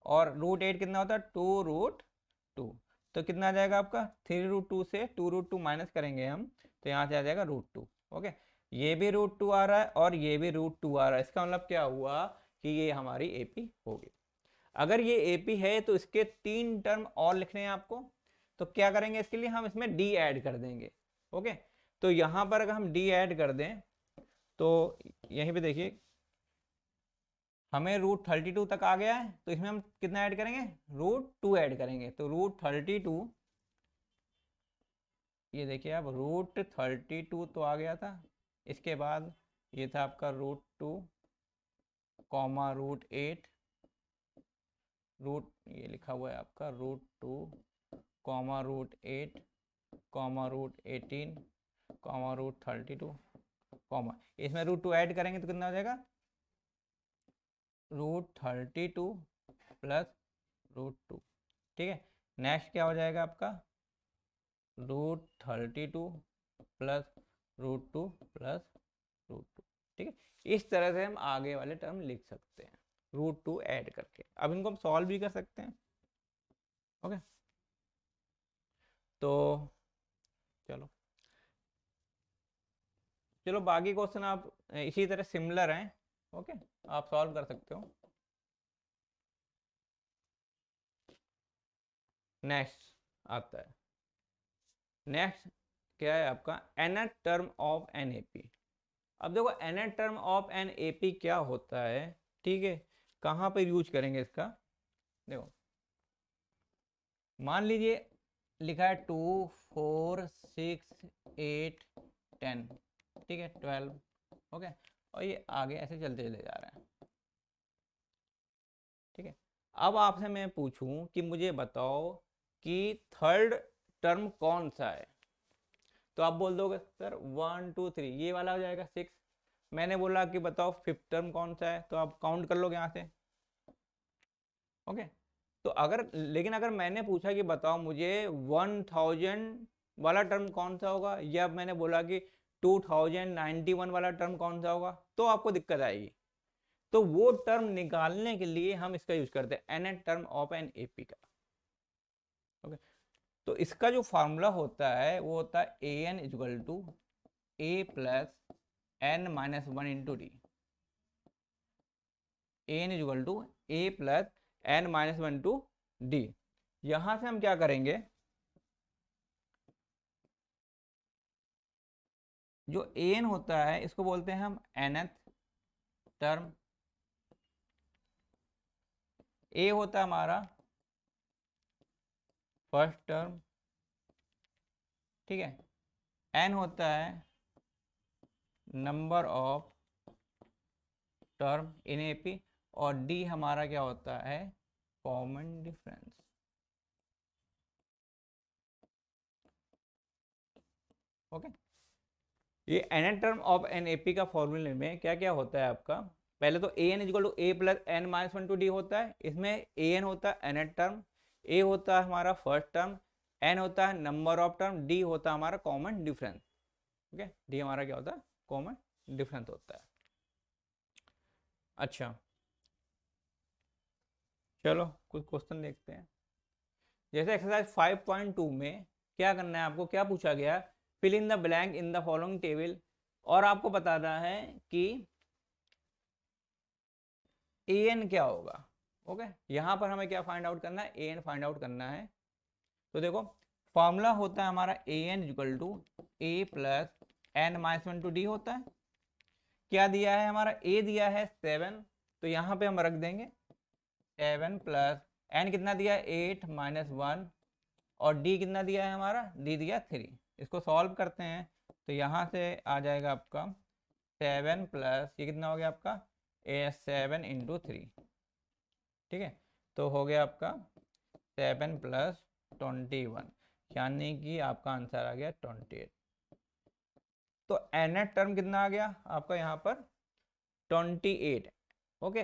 [SPEAKER 1] और √8 कितना होता है 2√2। तो कितना आ जाएगा आपका, 3√2 से 2√2 माइनस करेंगे हम तो यहाँ से आ जाएगा √2, ओके। ये भी √2 आ रहा है और ये भी √2 आ रहा है, इसका मतलब क्या हुआ कि ये हमारी एपी होगी। अगर ये एपी है तो इसके 3 टर्म और लिखने हैं आपको, तो क्या करेंगे इसके लिए, हम इसमें डी ऐड कर देंगे, ओके। तो यहाँ पर अगर हम डी ऐड कर दें तो यहीं पे देखिए हमें √32 तक आ गया है, तो इसमें हम कितना ऐड करेंगे, √2 ऐड करेंगे। तो √32, ये देखिए अब √32 तो आ गया था, इसके बाद ये था आपका √2 कॉमा √8, ये लिखा हुआ है आपका √2 कॉमा √8 कॉमा √18 कॉमा √32 कॉमा, इसमें √2 ऐड करेंगे तो कितना हो जाएगा, √32 प्लस √2, ठीक है। नेक्स्ट क्या हो जाएगा आपका, √32 प्लस √2 प्लस √2, ठीक है। इस तरह से हम आगे वाले टर्म लिख सकते हैं √2 ऐड करके। अब इनको हम सॉल्व भी कर सकते हैं, ओके। तो चलो चलो बाकी क्वेश्चन आप इसी तरह सिमिलर हैं, ओके, आप सॉल्व कर सकते हो। नेक्स्ट आता है, नेक्स्ट क्या है आपका, nth term of an AP. अब देखो nth term of an AP क्या होता है, ठीक है, कहाँ पर यूज करेंगे इसका। देखो मान लीजिए लिखा है 2 4 6 8 10, ठीक है 12, ओके, और ये आगे ऐसे चलते चले जा रहे हैं, ठीक है। अब आपसे मैं पूछूं कि मुझे बताओ कि थर्ड टर्म कौन सा है, तो आप बोल दोगे सर 1 2 3 ये वाला हो जाएगा 6। मैंने बोला कि बताओ फिफ्थ टर्म कौन सा है, तो आप काउंट कर लोगे यहाँ से, ओके। तो अगर लेकिन अगर मैंने पूछा कि बताओ मुझे 1000 वाला टर्म कौन सा होगा, या मैंने बोला कि 2091 वाला टर्म कौन सा होगा, तो आपको दिक्कत आएगी। तो वो टर्म निकालने के लिए हम इसका यूज करते हैं nth term of an AP का, ओके। तो इसका जो फॉर्मूला होता है वो होता है a n equal to a plus n minus 1 into d, a n equal to a plus n minus 1 to d. यहां से हम क्या करेंगे, जो ए एन होता है इसको बोलते हैं हम nth टर्म, ए होता है हमारा फर्स्ट टर्म, ठीक है, एन होता है number of term in AP, और डी हमारा क्या होता है, कॉमन डिफरेंस, ओके। ये nth term of an AP का फॉर्मूले में क्या क्या होता है आपका, पहले तो a n equal to a plus n minus one to d होता है। इसमें ए एन होता है nth टर्म, ए होता है हमारा फर्स्ट टर्म, एन होता है नंबर ऑफ टर्म, डी होता है हमारा कॉमन डिफरेंस। ओके, डी हमारा क्या होता है, कॉमन डिफरेंस होता है। अच्छा चलो कुछ क्वेश्चन देखते हैं। जैसे एक्सरसाइज 5.2 में क्या करना है आपको, क्या पूछा गया, fill in the blank in the following table, और आपको बताना है कि ए एन क्या होगा। ओके, यहाँ पर हमें क्या फाइंड आउट करना है, ए एन फाइंड आउट करना है। तो देखो फॉर्मूला होता है हमारा a n equal to a plus n minus one to d होता है। क्या दिया है हमारा, ए दिया है 7, तो यहाँ पे हम रख देंगे 7 प्लस एन कितना दिया है 8 माइनस 1, और डी कितना दिया है हमारा, डी दिया 3। इसको सॉल्व करते हैं तो यहाँ से आ जाएगा आपका 7 प्लस ये कितना हो गया आपका 7 इंटू 3, ठीक है। तो हो गया आपका 7 प्लस 21, यानी कि आपका आंसर आ गया 28। तो एन टर्म कितना आ गया आपका यहाँ पर 28। ओके,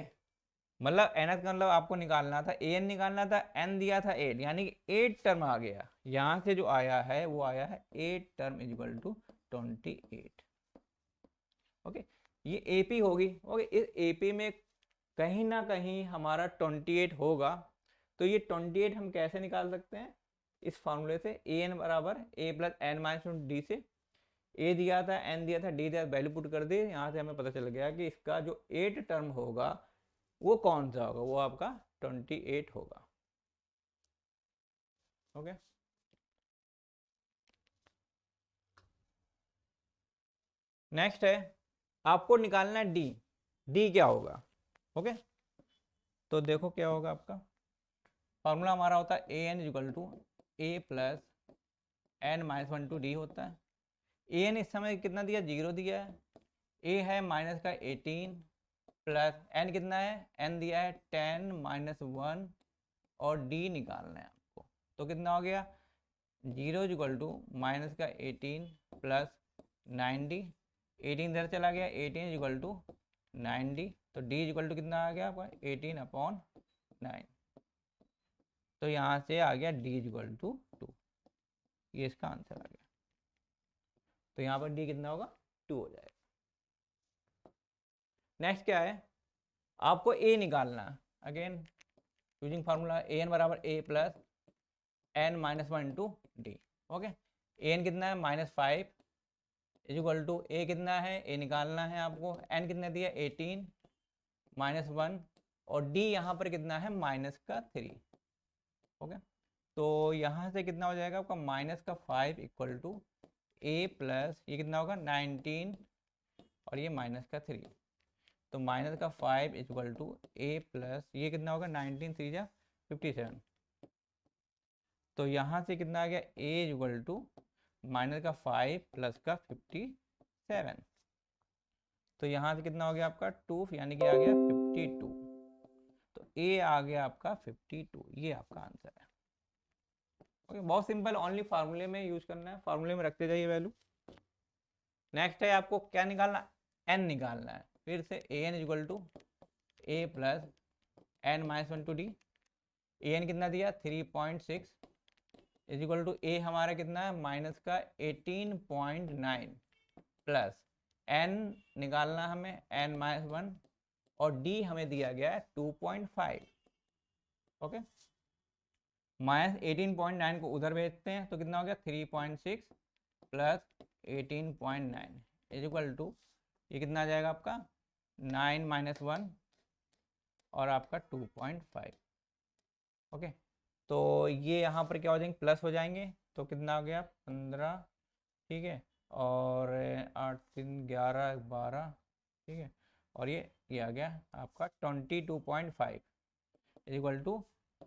[SPEAKER 1] मतलब एन का मतलब आपको निकालना था, ए एन निकालना था, एन दिया था 8, यानी कि 8 टर्म आ गया। यहाँ से जो आया है वो आया है 8 टर्म इक्वल टू 28। ओके, ये एपी होगी। ओके, इस एपी में कहीं ना कहीं हमारा 28 होगा। तो ये 28 हम कैसे निकाल सकते हैं, इस फॉर्मूले से, ए एन बराबर a plus n minus D से। ए दिया था, एन दिया था, डी दिया, वैल्यू पुट कर दी, यहाँ से हमें पता चल गया कि इसका जो 8 टर्म होगा वो कौन सा होगा, वो आपका 28 होगा। ओके, नेक्स्ट है आपको निकालना है डी। डी क्या होगा, ओके, तो देखो क्या होगा आपका फॉर्मूला हमारा होता है a n equal to a plus n minus one to d होता है। ए एन इस समय कितना दिया, 0 दिया है, ए है माइनस का 18 प्लस एन कितना है, एन दिया है 10 माइनस 1, और डी निकालना है आपको। तो कितना हो गया 0 इक्वल टू माइनस का 18 प्लस 90, 18 इधर चला गया, 18 इक्वल टू 90, तो डी इक्वल टू कितना आ गया आपका 18/9। तो यहाँ से आ गया डी इक्वल टू 2, ये इसका आंसर आ गया। तो यहाँ पर डी कितना होगा 2 हो जाएगा। नेक्स्ट क्या है, आपको ए निकालना है। Again using formula a n बराबर a plus n minus one to d. Okay, a n कितना है -5 इज इक्वल टू ए कितना है, ए निकालना है आपको, एन कितना दिया 18 -1, और डी यहाँ पर कितना है -3। ओके, तो यहाँ से कितना हो जाएगा आपका -5 इक्वल टू ए प्लस ये कितना होगा 19, और ये -3, तो -5 इक्वल टू ए प्लस ये कितना होगा 19 3 जा 57। तो यहाँ से कितना आ गया ए इक्वल टू -5 प्लस का 57। तो यहाँ से कितना हो गया आपका 2, यानी कि आ गया 52। तो ए आ गया आपका 52, ये आपका आंसर है। ओके, बहुत सिंपल, ओनली फार्मूले में यूज करना है, फार्मूले में रखते जाइए वैल्यू। नेक्स्ट है आपको क्या निकालना, एन निकालना है। फिर से a n equal to a plus n minus one to d. A n कितना दिया 3.6 इज इक्वल टू ए हमारा कितना है माइनस का 18.9 प्लस एन निकालना हमें एन माइनस 1, और डी हमें दिया गया है 2.5। ओके, -18.9 को उधर भेजते हैं तो कितना हो गया 3.6 प्लस 18.9 इज इक्वल टू ये कितना आ जाएगा आपका 9 माइनस 1, और आपका 2.5। ओके, तो ये यहाँ पर क्या हो जाएंगे, प्लस हो जाएंगे, तो कितना आ गया 15, ठीक है, और 8 3 11 12, ठीक है, और ये आ गया आपका 22.5 is equal to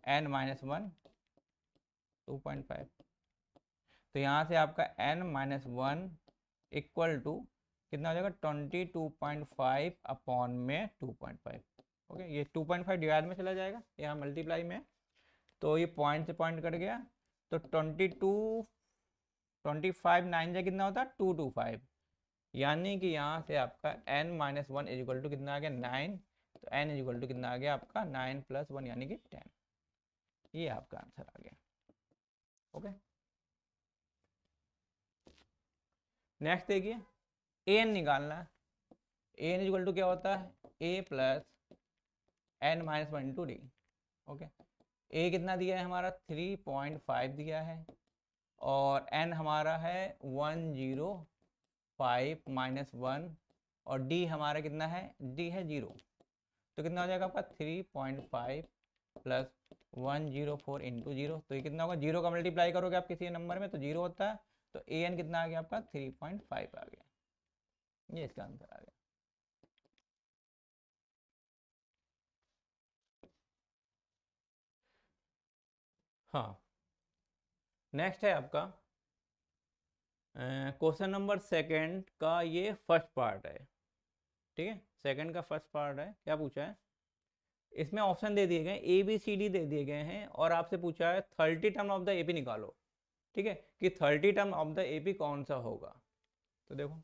[SPEAKER 1] n minus 1 2.5। तो यहाँ से आपका n माइनस 1 इक्वल टू कितना हो जाएगा 22.5 अपॉन में 2.5। ओके, ये 2.5 डिवाइड में चला जाएगा, यहाँ मल्टीप्लाई में, तो ये पॉइंट से पॉइंट कट गया, तो 25 9 जा कितना होता है 225, यानी कि यहाँ से आपका n - 1 इजिकल टू कितना आ गया 9, तो n इजिकल टू कितना आ गया आपका 9 + 1 यानी कि 10। ये आपका आंसर आ गया। ओके, नेक्स्ट देखिए an निकालना है। an इजिकल टू क्या होता है a + n - 1 × d। Okay, a कितना दिया है हमारा 3.5 दिया है, और n हमारा है 105 - 1, और d हमारा कितना है, d है 0। तो कितना हो जाएगा आपका 3.5 + 104 × 0। तो ये कितना होगा, 0 का मल्टीप्लाई करोगे आप किसी नंबर में तो 0 होता है। तो an कितना आ गया आपका 3.5 आ गया। ये इसका आंसर आ गया। हाँ, नेक्स्ट है आपका क्वेश्चन नंबर सेकंड का, ये फर्स्ट पार्ट है। ठीक है, सेकंड का फर्स्ट पार्ट है। क्या पूछा है, इसमें ऑप्शन दे दिए गए ABCD दे दिए गए हैं, और आपसे पूछा है 30 टर्म ऑफ द AP निकालो। ठीक है, कि 30 टर्म ऑफ द AP कौन सा होगा। तो देखो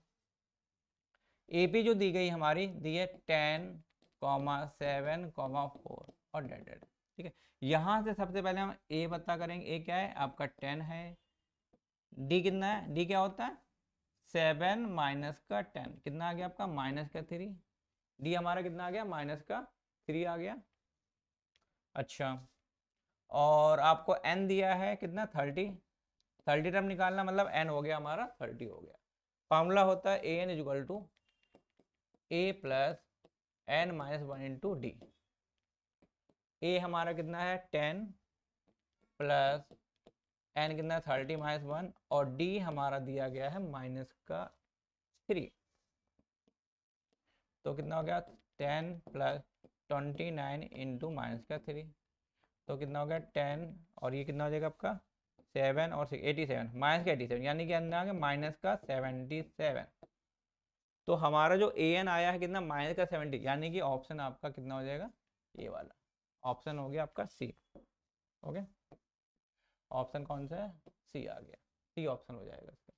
[SPEAKER 1] AP जो दी गई हमारी दी है 10, 7, 4 और डेड। ठीक है, यहाँ से सबसे पहले हम A पता करेंगे। A क्या है आपका 10 है। D कितना है, D क्या होता है 7 माइनस का 10, कितना आ गया आपका -3। D हमारा कितना आ गया -3 आ गया। अच्छा, और आपको n दिया है कितना 30 टर्म निकालना, मतलब n हो गया हमारा 30 हो गया। फॉर्मूला होता है an equal to a + n - 1 × d। a हमारा कितना है 10 + n कितना है 30 - 1, और d हमारा दिया गया है -3। तो कितना हो गया 10 + 29 × -3। तो कितना हो गया 10, और ये कितना हो जाएगा आपका 7 और 6 87 -87, यानी कि अंदर आ गया -77। तो हमारा जो an आया है कितना -70, यानी कि ऑप्शन आपका कितना हो जाएगा, ये वाला ऑप्शन हो गया आपका C। ओके, ऑप्शन कौन सा है, C आ गया, C ऑप्शन हो जाएगा इसका।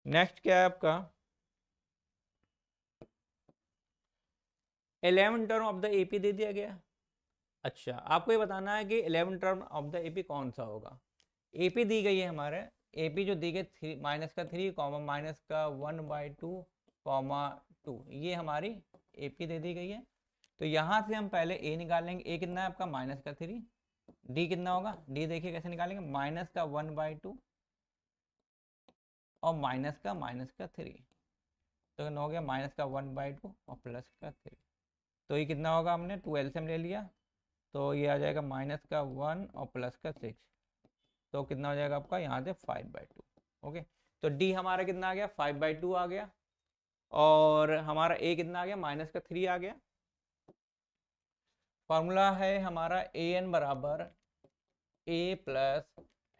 [SPEAKER 1] नेक्स्ट क्या है आपका 11 टर्म ऑफ द AP दे दिया गया। अच्छा, आपको ये बताना है कि 11 टर्म ऑफ द AP कौन सा होगा। AP दी गई है हमारे, AP जो दी गई -3, -1/2, 2, ये हमारी AP दे दी गई है। तो यहाँ से हम पहले A निकालेंगे। A कितना है आपका -3। D कितना होगा, D देखिए कैसे निकालेंगे, -1/2 और -3। तो कितना हो गया -1/2 और +3। तो ये कितना होगा, हमने 2 LCM ले लिया, तो ये आ जाएगा -1 और +6। तो कितना हो जाएगा आपका यहाँ से 5/2। ओके, तो D हमारा कितना आ गया 5/2 आ गया, और हमारा A कितना आ गया -3 आ गया। फॉर्मूला है हमारा an बराबर a +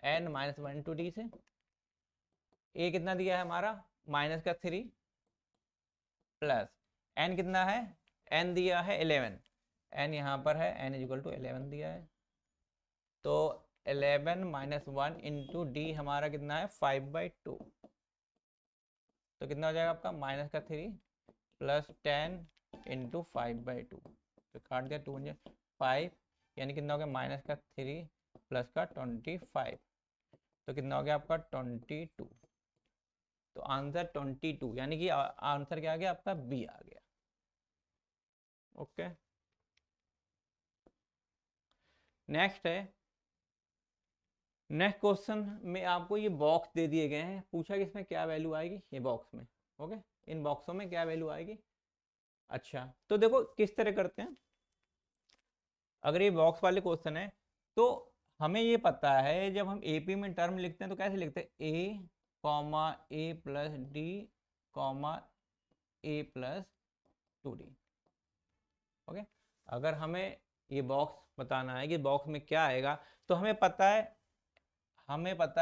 [SPEAKER 1] n - 1 × d से। A कितना दिया है हमारा -3 प्लस n कितना है, n दिया है 11, n यहाँ पर है, n इजिकल टू 11 दिया है। तो 11 - 1 × d हमारा कितना है 5/2। तो कितना हो जाएगा आपका -3 + 10 × 5/2। तो काट दिया 2 × 5, यानी कितना हो गया -3 + 25। तो कितना हो गया आपका 22। तो आंसर 22, यानी कि आंसर क्या आ गया आपका B आ गया। ओके, नेक्स्ट है, नेक्स्ट क्वेश्चन में आपको ये बॉक्स दे दिए गए हैं। पूछा कि इसमें क्या वैल्यू आएगी, ये बॉक्स में। ओके, इन बॉक्सों में क्या वैल्यू आएगी। अच्छा, तो देखो किस तरह करते हैं। अगर ये बॉक्स वाले क्वेश्चन है तो हमें ये पता है, जब हम AP में टर्म लिखते हैं तो कैसे लिखते हैं A, A + D, A + 2D। Okay, अगर हमें ये बॉक्स बताना है कि बॉक्स में क्या आएगा, तो हमें पता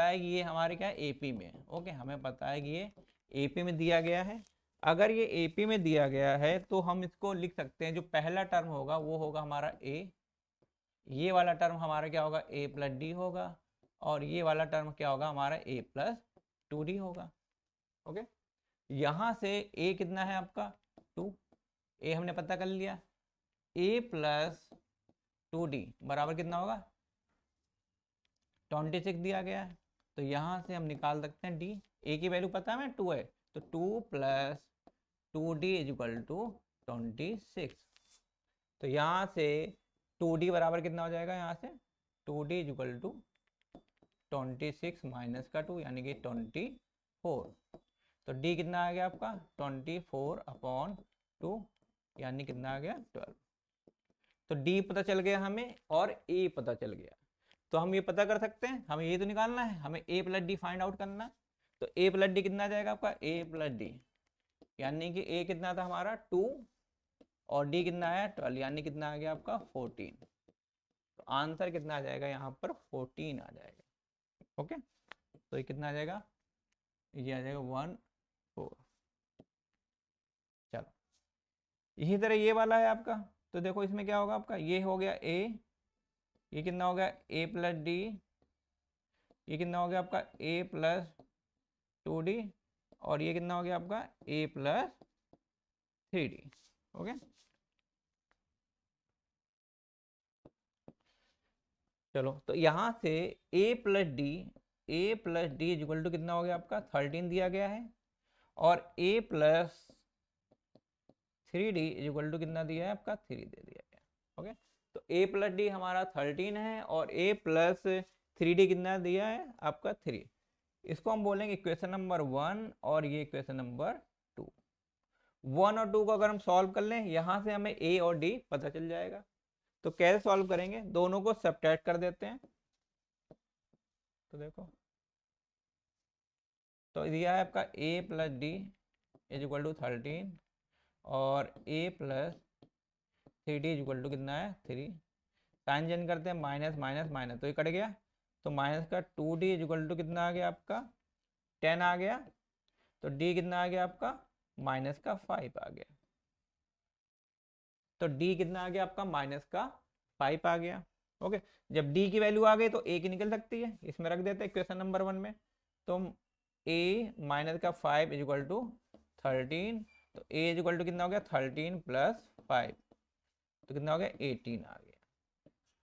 [SPEAKER 1] है कि ये हमारे क्या है AP में है। ओके, हमें पता है कि ये AP में दिया गया है। अगर ये AP में दिया गया है तो हम इसको लिख सकते हैं, जो पहला टर्म होगा वो होगा हमारा A, ये वाला टर्म हमारा क्या होगा A + D होगा, और ये वाला टर्म क्या होगा हमारा a प्लस 2d होगा। ओके, यहाँ से a कितना है आपका 2, a हमने पता कर लिया, a प्लस 2d बराबर कितना होगा 26 दिया गया है। तो यहाँ से हम निकाल सकते हैं d, a की वैल्यू पता है हमें 2 है, तो 2 plus 2d is equal to 26। तो यहाँ से 2d बराबर कितना हो जाएगा, यहाँ से 2d is equal to 26 minus का 2 यानी कि 24। तो d कितना आ गया आपका 24/2 यानी कितना आ गया 12। तो d पता चल गया हमें और a पता चल गया। तो हम ये पता कर सकते हैं, हमें ये तो निकालना है, हमें a plus D find out करना है। तो a प्लस डी कितना आ जाएगा आपका a प्लस डी, यानी कि a कितना था हमारा 2 और d कितना आया 12 यानी कितना आ गया आपका 14। तो आंसर कितना आ जाएगा यहाँ पर 14 आ जाएगा। ओके, तो ये कितना आ जाएगा, ये आ जाएगा 1 4। चलो इसी तरह ये वाला है आपका, तो देखो इसमें क्या होगा आपका, ये हो गया a, ये कितना हो गया a प्लस डी, ये कितना हो गया आपका a प्लस 2d और ये कितना हो गया आपका a प्लस 3d। ओके, चलो तो यहाँ से a plus d is equal to कितना हो गया आपका 13 दिया गया है, और a plus 3d is equal to कितना दिया है आपका 3 दे दिया गया। ओके, तो a प्लस डी हमारा 13 है और a प्लस 3d कितना दिया है आपका 3। इसको हम बोलेंगे इक्वेशन नंबर 1 और ये इक्वेशन नंबर 2। 1 और 2 को अगर हम सॉल्व कर लें, यहाँ से हमें a और d पता चल जाएगा। तो कैसे सॉल्व करेंगे, दोनों को सब्ट्रैक्ट कर देते हैं। तो देखो, तो दिया है आपका a plus d is equal to 13 और a plus 3d is equal to कितना है 3। साइन चेंज करते हैं, माइनस माइनस माइनस तो ये कट गया, तो माइनस का 2d इज इक्वल टू कितना आ गया आपका 10 आ गया। तो d कितना आ गया आपका माइनस का 5 आ गया। तो d कितना आ गया आपका माइनस का 5 आ गया। ओके, जब d की वैल्यू आ गई तो a की निकल सकती है, इसमें रख देते हैं क्वेश्चन नंबर 1 में। तो a माइनस का 5 इज इक्वल टू 13, तो a इज इक्वल टू कितना हो गया 13 प्लस 5, तो कितना हो गया 18 आ गया।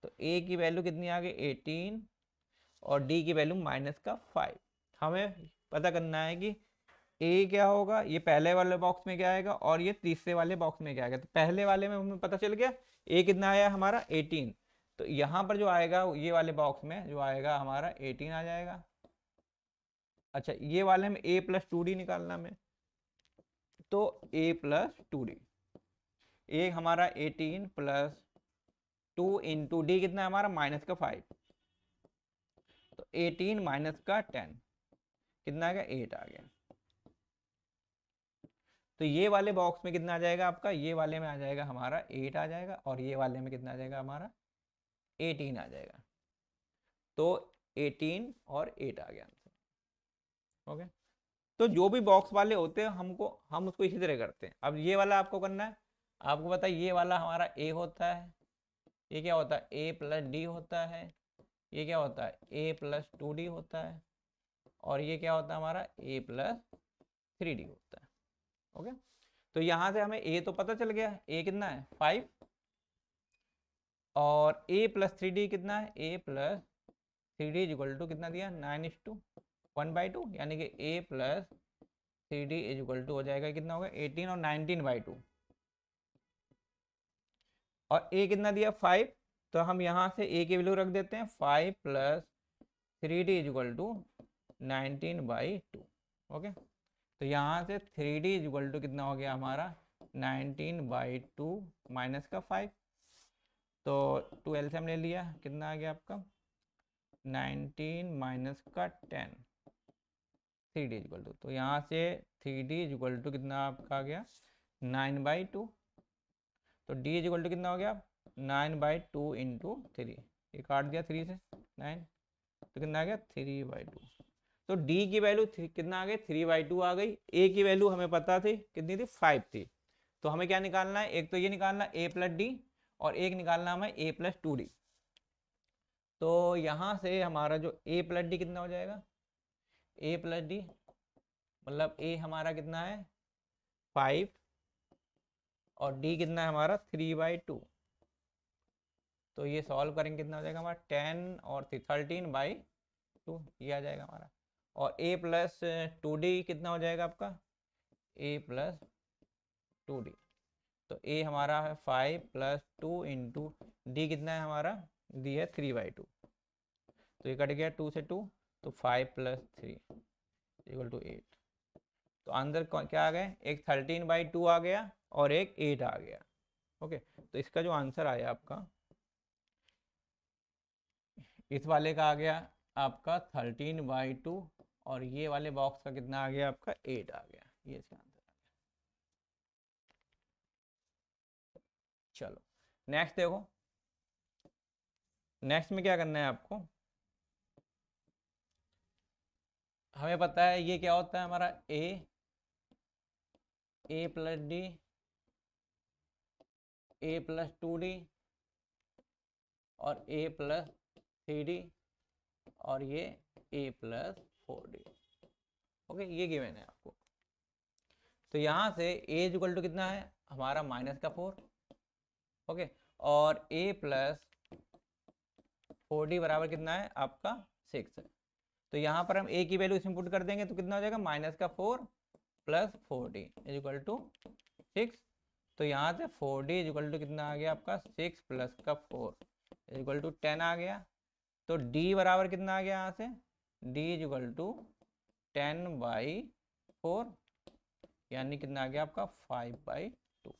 [SPEAKER 1] तो a की वैल्यू कितनी आ गई 18 और d की वैल्यू माइनस का 5। हमें पता करना है कि a क्या होगा, ये पहले वाले बॉक्स में क्या आएगा और ये तीसरे वाले बॉक्स में क्या आएगा। तो पहले वाले में हमें पता चल गया a कितना आया हमारा 18, तो यहाँ पर जो आएगा ये वाले बॉक्स में जो आएगा हमारा 18 आ जाएगा। अच्छा, ये वाले में a प्लस 2d निकालना में, तो a प्लस 2d, a हमारा 18 प्लस 2 इंटू डी कितना है हमारा माइनस का 5, तो 18 माइनस का 10 कितना आ गया 8 आ गया। तो ये वाले बॉक्स में कितना आ जाएगा आपका, ये वाले में आ जाएगा हमारा 8 आ जाएगा और ये वाले में कितना आ जाएगा हमारा 18 आ जाएगा। तो 18 और 8 आ गया आंसर। ओके, तो जो भी बॉक्स वाले होते हैं हम उसको इसी तरह करते हैं। अब ये वाला आपको करना है, आपको पता है ये वाला हमारा a होता है, ये क्या होता है a प्लस डी होता है, ये क्या होता है a प्लस 2d होता है, और ये क्या होता है हमारा a प्लस 3d होता है। ओके, तो यहाँ से हमें a तो पता चल गया, a कितना है 5 और a प्लस 3d कितना है a plus 3d equal to कितना दिया 9:1/2 यानी कि a plus 3d equal to हो जाएगा कितना होगा 18 और 19/2 और a कितना दिया 5, तो हम यहाँ से a की वैल्यू रख देते हैं 5 plus 3d equal to 19/2। Okay, तो यहाँ से 3d इक्वल टू कितना हो गया हमारा 19/2 माइनस का 5, तो 2 एलसीएम ले लिया, कितना आ गया आपका 19 माइनस का 10 3d इक्वल टू, तो यहाँ से 3d इक्वल टू कितना आपका आ गया 9/2, तो d इक्वल टू कितना हो गया 9/2 इंटू 3, ये काट दिया 3 से 9, तो कितना आ गया 3/2। तो d की वैल्यू कितना आ गई 3/2 आ गई। a की वैल्यू हमें पता थी कितनी थी 5 थी, तो हमें क्या निकालना है, एक तो ये निकालना a प्लस डी और एक निकालना हमें a प्लस 2d। तो यहाँ से हमारा जो a प्लस डी कितना हो जाएगा, a प्लस डी मतलब a हमारा कितना है 5 और d कितना है हमारा 3/2। तो ये सॉल्व करेंगे कितना हो जाएगा हमारा 10 और 13/2 ये आ जाएगा हमारा। और a प्लस 2d कितना हो जाएगा आपका, a प्लस 2d। तो a हमारा है 5 प्लस 2 इंटू डी कितना है हमारा, डी है 3/2। तो ये कट गया 2 से 2, तो 5 प्लस 3 इक्वल टू 8। तो अंदर क्या आ गए, एक 13/2 आ गया और एक 8 आ गया। ओके, तो इसका जो आंसर आया आपका, इस वाले का आ गया आपका 13/2 और ये वाले बॉक्स का कितना आ गया आपका 8 आ गया। ये इसका आंसर आ गया। चलो नेक्स्ट देखो, नेक्स्ट में क्या करना है आपको, हमें पता है ये क्या होता है हमारा a plus D, a plus 2d और a प्लस 3d और ये a प्लस 4d। ओके, ये गिवन है आपको। तो यहाँ से a इक्वल टू कितना है हमारा -4, ओके, और a प्लस 4d बराबर कितना है आपका 6 है। तो यहाँ पर हम a की वैल्यू इसमें पुट कर देंगे तो कितना हो जाएगा -4 प्लस 4d इक्वल टू 6। तो यहाँ से 4d इक्वल टू कितना आ गया आपका 6 प्लस का 4 इक्वल टू 10 आ गया। तो d बराबर कितना आ गया यहाँ से, d इक्वल टू 10/4 यानी कितना आ गया आपका 5/2।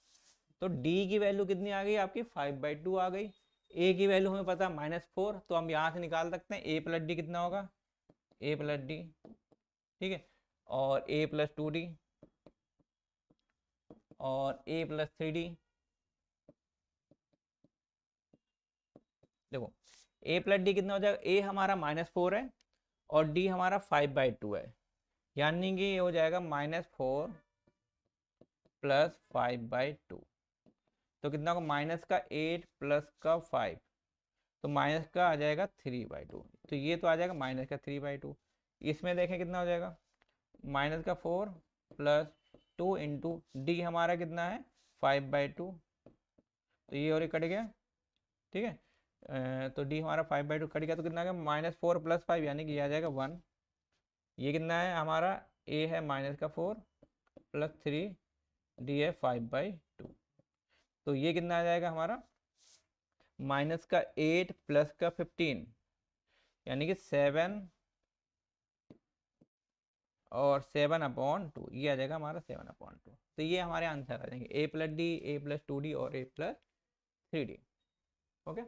[SPEAKER 1] तो d की वैल्यू कितनी आ गई आपकी 5/2 आ गई। a की वैल्यू हमें पता है -4, तो हम यहाँ से निकाल सकते हैं a प्लस डी कितना होगा, a प्लस डी, ठीक है, और a प्लस 2d और a प्लस 3d। देखो a प्लस डी कितना हो जाएगा, a हमारा -4 है और d हमारा 5/2 है, यानी कि ये हो जाएगा -4 प्लस 5/2। तो कितना होगा माइनस का 8 प्लस का 5, तो माइनस का आ जाएगा 3/2। तो ये तो आ जाएगा माइनस का 3/2। इसमें देखें कितना हो जाएगा, माइनस का 4 प्लस 2 इंटू डी हमारा कितना है 5/2। तो ये और कट गया, ठीक है। तो डी हमारा 5/2 कट गया, तो कितना आ गया -4 प्लस 5 यानी कि ये आ जाएगा 1। ये कितना है हमारा a है -4 प्लस 3, डी है 5/2। तो ये कितना आ जाएगा हमारा माइनस का 8 प्लस का 15 यानी कि 7 और 7/2, ये आ जाएगा हमारा 7/2। तो ये हमारे आंसर आ जाएंगे a plus D, a plus 2d और a plus 3d। Okay,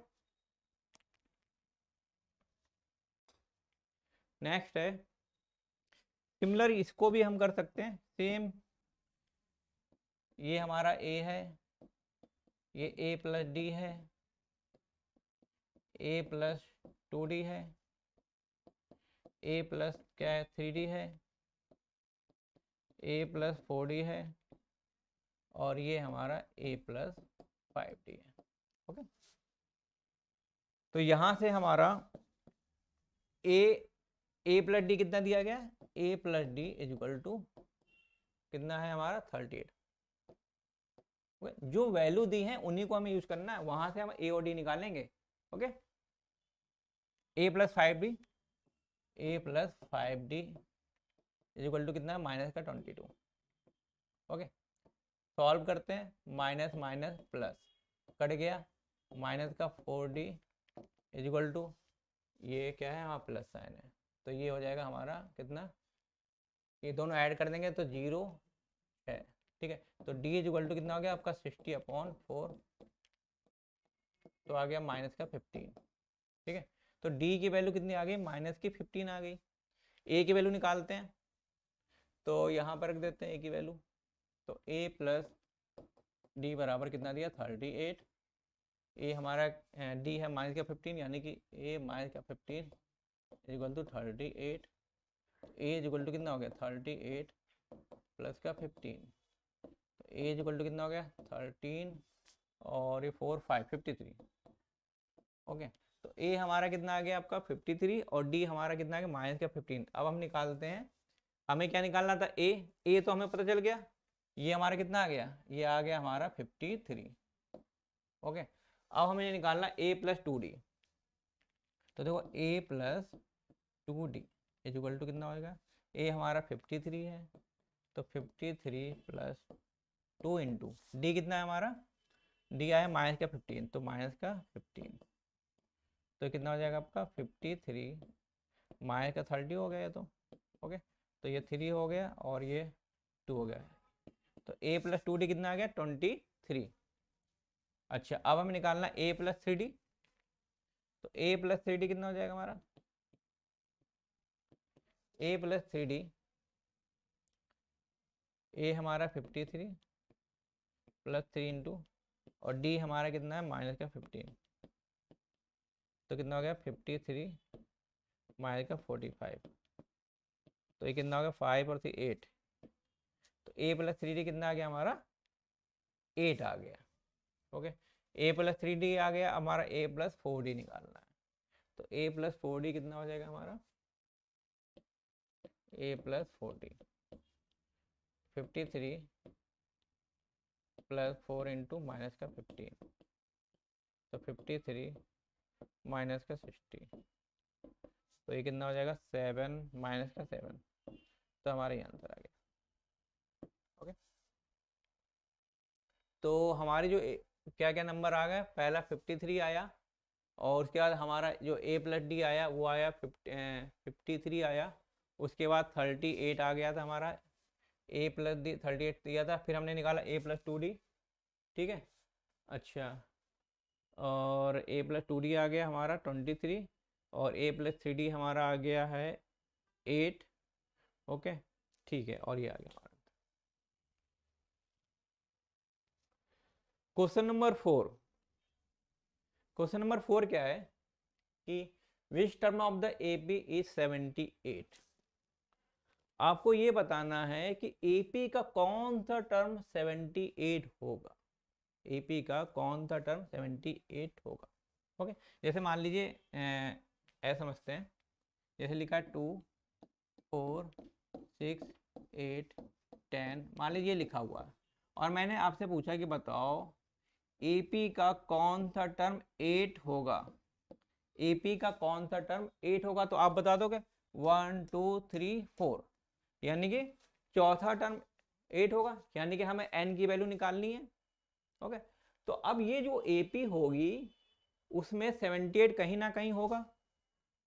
[SPEAKER 1] next है सिमिलर, इसको भी हम कर सकते हैं सेम। ये हमारा a है, ये a प्लस डी है, a प्लस 2d है, a प्लस क्या है 3d है, a प्लस 4d है और ये हमारा a प्लस 5d है। ओके, तो यहाँ से हमारा a प्लस डी कितना दिया गया, a plus d equal to कितना है हमारा 38। जो वैल्यू दी है उन्हीं को हमें यूज करना है, वहां से हम a और d निकालेंगे। Okay, a plus 5d, a plus 5d equal to कितना है माइनस का 22। ओके, सॉल्व करते हैं, माइनस माइनस प्लस कट गया, माइनस का 4d इक्वल टू ये क्या है हमारा प्लस साइन है, तो ये हो जाएगा हमारा कितना, ये दोनों ऐड कर देंगे तो 0 है, ठीक है। तो d इक्वल टू कितना हो गया आपका 60/4, तो आ गया माइनस का 15, ठीक है। तो d की वैल्यू कितनी आ गई माइनस की 15 आ गई। a की वैल्यू निकालते हैं, तो यहाँ पर रख देते हैं a की वैल्यू, तो a प्लस डी बराबर कितना दिया 38, ए हमारा डी है माइनस का 15 यानी कि a माइनस का 15 equal to 38, a equal to कितना हो गया 38 प्लस का 15, तो ए इक्वल टू कितना हो गया 13 और ये 4 5 53। ओके, तो ए हमारा कितना आ गया आपका 53 और डी हमारा कितना आ गया माइनस का 15। अब हम निकालते हैं, हमें क्या निकालना था, ए तो हमें पता चल गया, ये हमारा कितना आ गया, ये आ गया हमारा 53। ओके, अब हमें निकालना ए प्लस 2d। तो देखो ए प्लस 2d इक्वल टू कितना होगा, ए हमारा 53 है, तो 53 प्लस 2 इंटू डी कितना है हमारा, डी आया माइनस का 15, तो माइनस का 15, तो कितना हो जाएगा आपका 53 माइनस का 30 हो गया तो। ओके, तो ये 3 हो गया और ये 2 हो गया, तो a प्लस 2d कितना आ गया 23। अच्छा, अब हमें निकालना a प्लस 3d, तो a प्लस 3d कितना हो जाएगा हमारा, a प्लस 3d, a हमारा 53 प्लस 3 इंटू और d हमारा कितना है माइनस का 15, तो कितना हो गया 53 माइनस का 45, तो ये कितना हो गया 5 और 3 8, तो a प्लस 3d कितना आ गया हमारा 8 आ गया। ओके, a प्लस 3d आ गया, हमारा a प्लस 4d निकालना है, तो a प्लस 4d कितना हो जाएगा हमारा, a plus 4d 53 plus 4 into minus का 15, तो 53 माइनस का 60, तो ये कितना हो जाएगा 7 माइनस का 7, तो हमारा ये आंसर आ गया। ओके, तो हमारी जो क्या क्या नंबर आ गए, पहला 53 आया, और उसके बाद हमारा जो a प्लस डी आया वो आया 53 आया, उसके बाद 38 आ गया था हमारा, a प्लस डी 38 दिया था, फिर हमने निकाला a प्लस 2d। ठीक है, अच्छा, और a प्लस 2d आ गया हमारा 23, और a प्लस 3d हमारा आ गया है 8। ओके, ठीक है, और ये आ गया हमारा क्वेश्चन नंबर 4। क्वेश्चन नंबर 4 क्या है कि which term of the AP is 78। आपको ये बताना है कि एपी का कौन सा टर्म 78 होगा, एपी का कौन सा टर्म 78 होगा। ओके, जैसे मान लीजिए ऐसा समझते हैं, जैसे लिखा है 2 4 6 8 10, मान लीजिए ये लिखा हुआ है, और मैंने आपसे पूछा कि बताओ एपी का कौन सा टर्म 8 होगा, एपी का कौन सा टर्म 8 होगा, तो आप बता दोगे 1 2 3 4, यानी कि चौथा टर्म 8 होगा, यानी कि हमें n की वैल्यू निकालनी है। ओके, तो अब ये जो एपी होगी उसमें 78 कहीं ना कहीं होगा,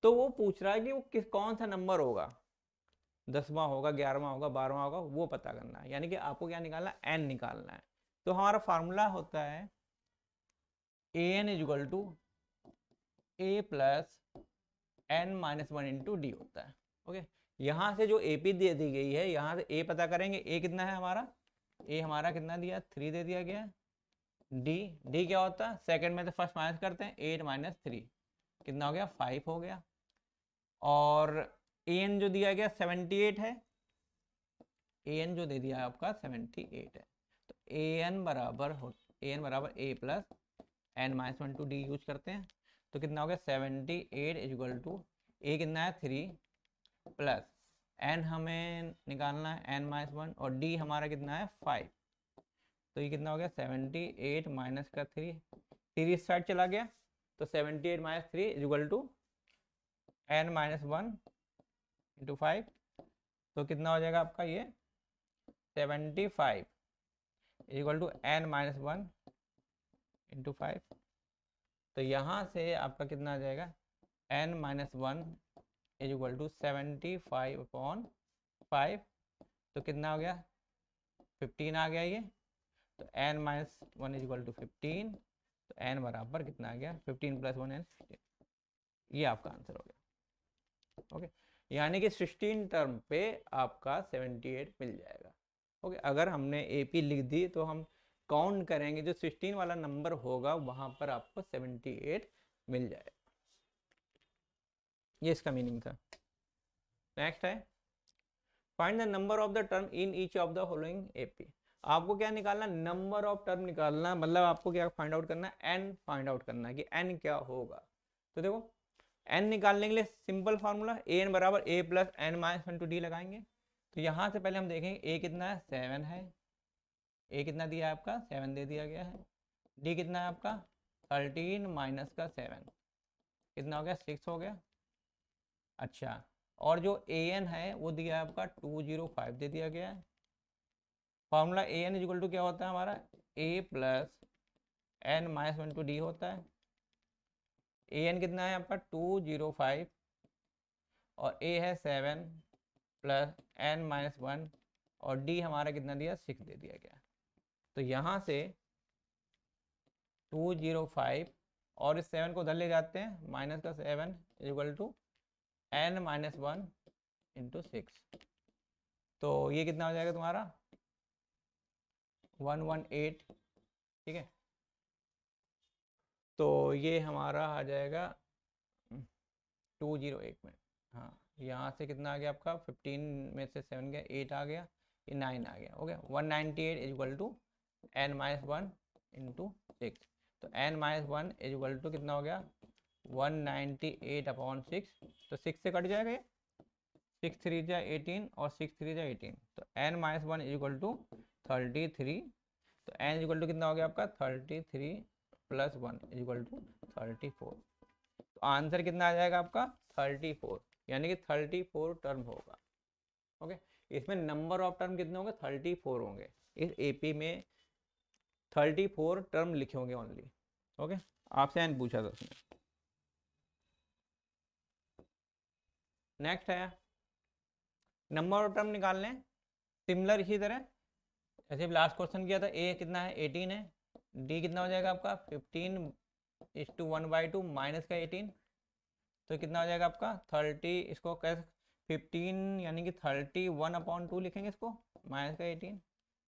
[SPEAKER 1] तो वो पूछ रहा है कि वो कौन सा नंबर होगा, 10वां होगा, 11वां होगा, 12वां होगा, वो पता करना है, यानी कि आपको क्या निकालना है, n निकालना है। तो हमारा फार्मूला होता है an equal to a plus n minus 1 into d होता है। ओके, यहाँ से जो AP दे दी गई है, यहाँ से A पता करेंगे, A कितना है हमारा, A हमारा कितना दिया 3 दे दिया गया, D क्या होता है, सेकंड में तो फर्स्ट माइनस करते हैं, 8 माइनस 3 कितना हो गया 5 हो गया, और AN जो दिया गया 78 है, AN जो दे दिया है आपका 78 है, तो AN बराबर A plus n minus 1 to d use करते हैं, तो कितना हो गया 78 इक्वल टू A कितना है 3 प्लस n हमें निकालना है n माइनस 1 और d हमारा कितना है 5, तो ये कितना हो गया 78 माइनस का 3 इस साइड चला गया, तो 78 minus 3 equal to n minus 1 into 5, तो कितना हो जाएगा आपका ये 75 equal to n minus 1 into 5, तो यहाँ से आपका कितना आ जाएगा n minus 1 is equal to 75 upon 5, तो कितना हो गया 15 आ गया ये, तो n minus 1 is equal to 15, तो n बराबर कितना आ गया 15 प्लस 1 n 15, ये आपका आंसर हो गया। ओके, यानी कि 16 टर्म पे आपका 78 मिल जाएगा। ओके, अगर हमने AP लिख दी तो हम काउंट करेंगे, जो 16 वाला नंबर होगा वहां पर आपको 78 मिल जाएगा, ये इसका मीनिंग था। नेक्स्ट है find the number of the term in each of the following AP। आपको क्या निकालना, नंबर ऑफ टर्म निकालना, मतलब आपको क्या फाइंड आउट करना है, n फाइंड आउट करना है कि n क्या होगा। तो देखो n निकालने के लिए सिंपल फार्मूला an बराबर a plus n minus 1 to d लगाएंगे। तो यहाँ से पहले हम देखेंगे a कितना है, 7 है। a कितना दिया है आपका, 7 दे दिया गया है। d कितना है आपका, 13 माइनस का 7 कितना हो गया, 6 हो गया। अच्छा, और जो an है वो दिया है आपका 205 दे दिया गया है। फॉर्मूला an इक्वल टू क्या होता है हमारा, a plus n minus 1 to d होता है। an कितना है आपका 205 और a है 7 प्लस n माइनस 1 और d हमारा कितना दिया, 6 दे दिया गया। तो यहाँ से 205 और इस 7 को उधर ले जाते हैं, माइनस का 7 equal to n minus 1 into 6। तो ये कितना हो जाएगा तुम्हारा 118, ठीक है। तो ये हमारा आ जाएगा 208 में। हाँ, यहाँ से कितना आ गया आपका, 15 में से 7 गया, 8 आ गया, ये 9 आ गया, हो गया 198 equal to n minus 1 into 6। तो n माइनस 1 इक्वल टू कितना हो गया, 198 अपॉन 6। तो 6 से कट जाएगा ये, 6 3 जा 18 और 6 3 जा 18। तो n माइनस 1 इक्वल टू 33। तो n इक्वल टू कितना हो गया आपका, 33 प्लस 1 इक्वल टू 34। तो आंसर कितना आ जाएगा आपका 34, यानी कि 34 टर्म होगा। ओके, इसमें नंबर ऑफ टर्म कितने होंगे, 34 होंगे। इस एपी में 34 टर्म लिखे होंगे ओनली। ओके, आपसे एन पूछा था उसने। नेक्स्ट है नंबर ऑफ टर्म निकालने, सिमिलर इसी तरह जैसे लास्ट क्वेश्चन किया था। ए कितना है, 18 है। डी कितना हो जाएगा आपका 15:1/2 माइनस का 18। तो कितना हो जाएगा आपका 30, इसको कैसे 15 यानी कि 31/2 लिखेंगे इसको, माइनस का 18।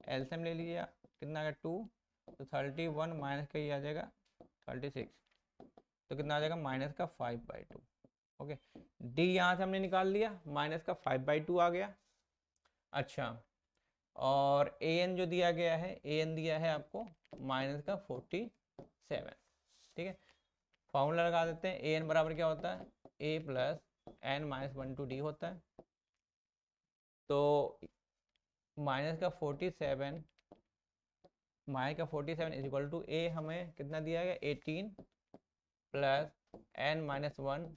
[SPEAKER 1] एलसीएम ले लीजिए आप, कितना आ गया 2। तो 31 माइनस का ये आ जाएगा 36। तो कितना आ जाएगा माइनस का 5/2। ओके, डी यहाँ से हमने निकाल लिया, माइनस का 5/2 आ गया। अच्छा, और ए एन जो दिया गया है, ए एन दिया है आपको माइनस का 47, ठीक है। फॉर्मूला लगा देते हैं, ए एन बराबर क्या होता है, a plus n minus 1 to d होता है। तो माइनस का 47 इज इक्वल टू ए हमें कितना दिया गया 18 प्लस एन माइनस 1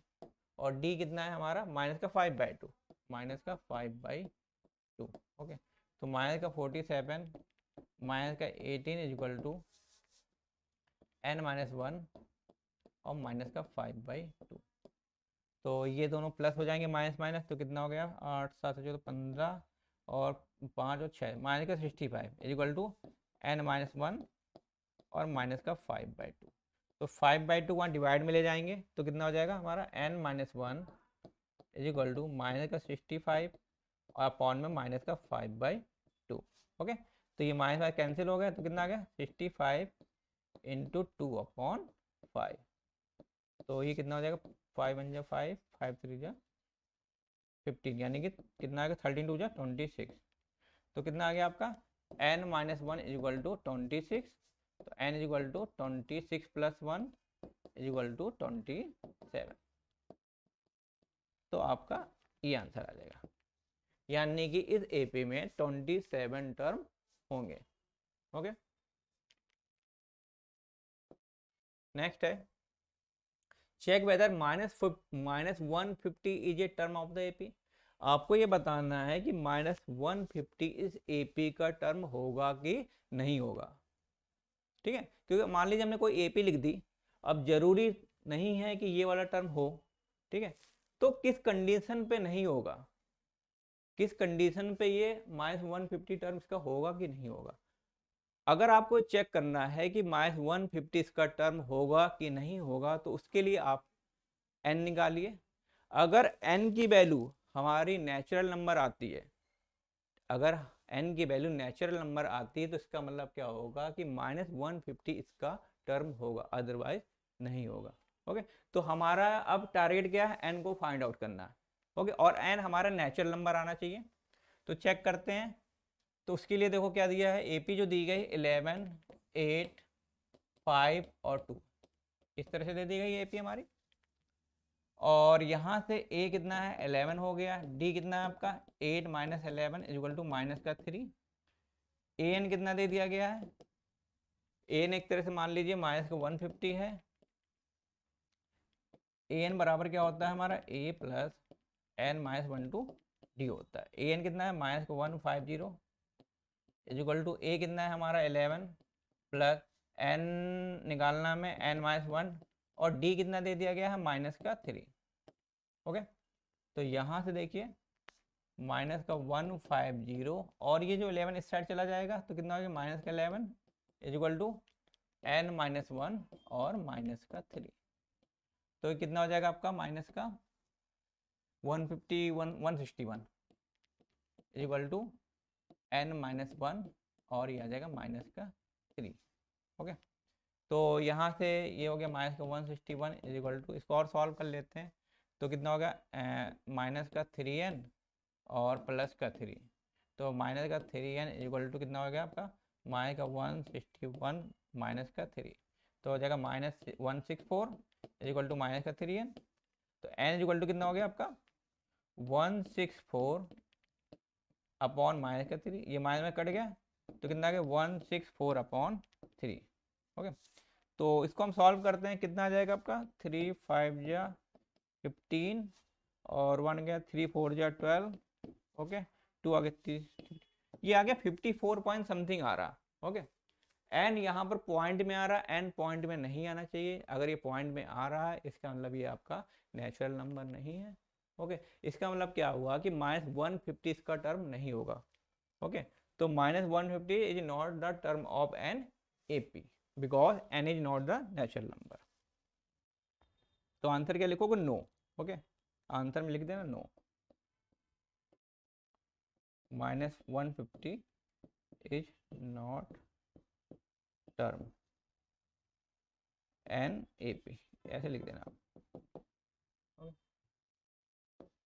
[SPEAKER 1] और डी कितना है हमारा माइनस का 5/2, माइनस का 5/2। ओके, तो माइनस का 47 माइनस का 18 is equal to n minus 1 और माइनस का 5/2। तो ये दोनों प्लस हो जाएंगे, माइनस माइनस, तो कितना हो गया 8 7 14 15 और 5 और 6 माइनस का 65 is equal to n minus 1 और माइनस का 5/2। तो 5/2 वहाँ डिवाइड में ले जाएंगे तो कितना हो जाएगा हमारा n minus 1 is equal to minus का 65 और अपॉन में माइनस का 5/2। ओके, तो ये माइनस माइनस कैंसिल हो गया, तो कितना आ गया 65 इंटू 2/5। तो ये कितना हो जाएगा 5 1 जा 5 5 3 जा 15, यानी कि कितना आ गया 13 2 जा 26। तो कितना आ गया आपका n minus 1 is equal to 26। तो n is equal to 26 plus 1 is equal to 27। तो आपका ये आंसर आ जाएगा, यानी कि इस एपी में 27 टर्म होंगे। ओके, नेक्स्ट है check whether -150 is a term of the AP. आपको ये बताना है कि -150 इस एपी का टर्म होगा कि नहीं होगा, ठीक है। क्योंकि मान लीजिए हमने कोई एपी लिख दी, अब जरूरी नहीं है कि ये वाला टर्म हो, ठीक है। तो किस कंडीशन पे नहीं होगा, किस कंडीशन पे ये -150 टर्म इसका होगा कि नहीं होगा। अगर आपको चेक करना है कि -150 इसका टर्म होगा कि नहीं होगा, तो उसके लिए आप n निकालिए। अगर n की वैल्यू हमारी नेचुरल नंबर आती है, अगर n की वैल्यू नेचुरल नंबर आती है, तो इसका मतलब क्या होगा कि -150 इसका टर्म होगा, अदरवाइज नहीं होगा। ओके, तो हमारा अब टारगेट क्या है, n को फाइंड आउट करना है। ओके, और n हमारा नेचुरल नंबर आना चाहिए। तो चेक करते हैं, तो उसके लिए देखो क्या दिया है, एपी जो दी गई 11 8 5 और 2, इस तरह से दे दी गई एपी हमारी। और यहाँ से a कितना है 11 हो गया, d कितना है आपका 8 माइनस 11 इक्वल टू माइनस का 3, an कितना दे दिया गया है, an एक तरह से मान लीजिए माइनस का 150 है, an बराबर क्या होता है हमारा a plus n minus 1 to d होता है। an कितना है माइनस का 150 इक्वल टू a कितना है हमारा 11 प्लस n निकालना में n माइनस 1 और d कितना दे दिया गया है माइनस का 3। ओके, तो यहाँ से देखिए माइनस का 150 और ये जो 11 इस साइड चला जाएगा तो कितना हो गया माइनस का 11 इक्वल टू n माइनस 1 और माइनस का 3। तो ये कितना हो जाएगा आपका माइनस का 161 इक्वल टू n माइनस 1 और ये आ जाएगा माइनस का 3। ओके, तो यहाँ से ये हो गया माइनस का 161 इक्वल टू, इसको और सॉल्व कर लेते हैं तो कितना हो गया माइनस का 3n और प्लस का 3, तो माइनस का 3n इक्वल टू कितना हो गया आपका माइनस का 161 माइनस का 3, तो हो जाएगा माइनस 164 इक्वल टू माइनस का 3n, तो n इक्वल टू कितना हो गया आपका 164 अपॉन माइनस का 3, ये माइनस में कट गया तो कितना आ गया 164 अपॉन 3। ओके, तो इसको हम सॉल्व करते हैं, कितना आ जाएगा आपका 3 5 जा 15 और 1 गया 3 4 जा 12, ओके 2 आ गया 30, ये आ गया 54 पॉइंट समथिंग आ रहा। ओके, एन यहाँ पर पॉइंट में आ रहा है, एन पॉइंट में नहीं आना चाहिए, अगर ये पॉइंट में आ रहा है इसका मतलब ये आपका नेचुरल नंबर नहीं है। ओके, इसका मतलब क्या हुआ कि माइनस 150 इसका टर्म नहीं होगा। ओके, तो minus 150 is not the term of an AP because n is not the natural number. तो आंसर क्या लिखोगे नो। ओके, आंसर में लिख देना no, minus 150 is not term an A P, ऐसे लिख देना आप।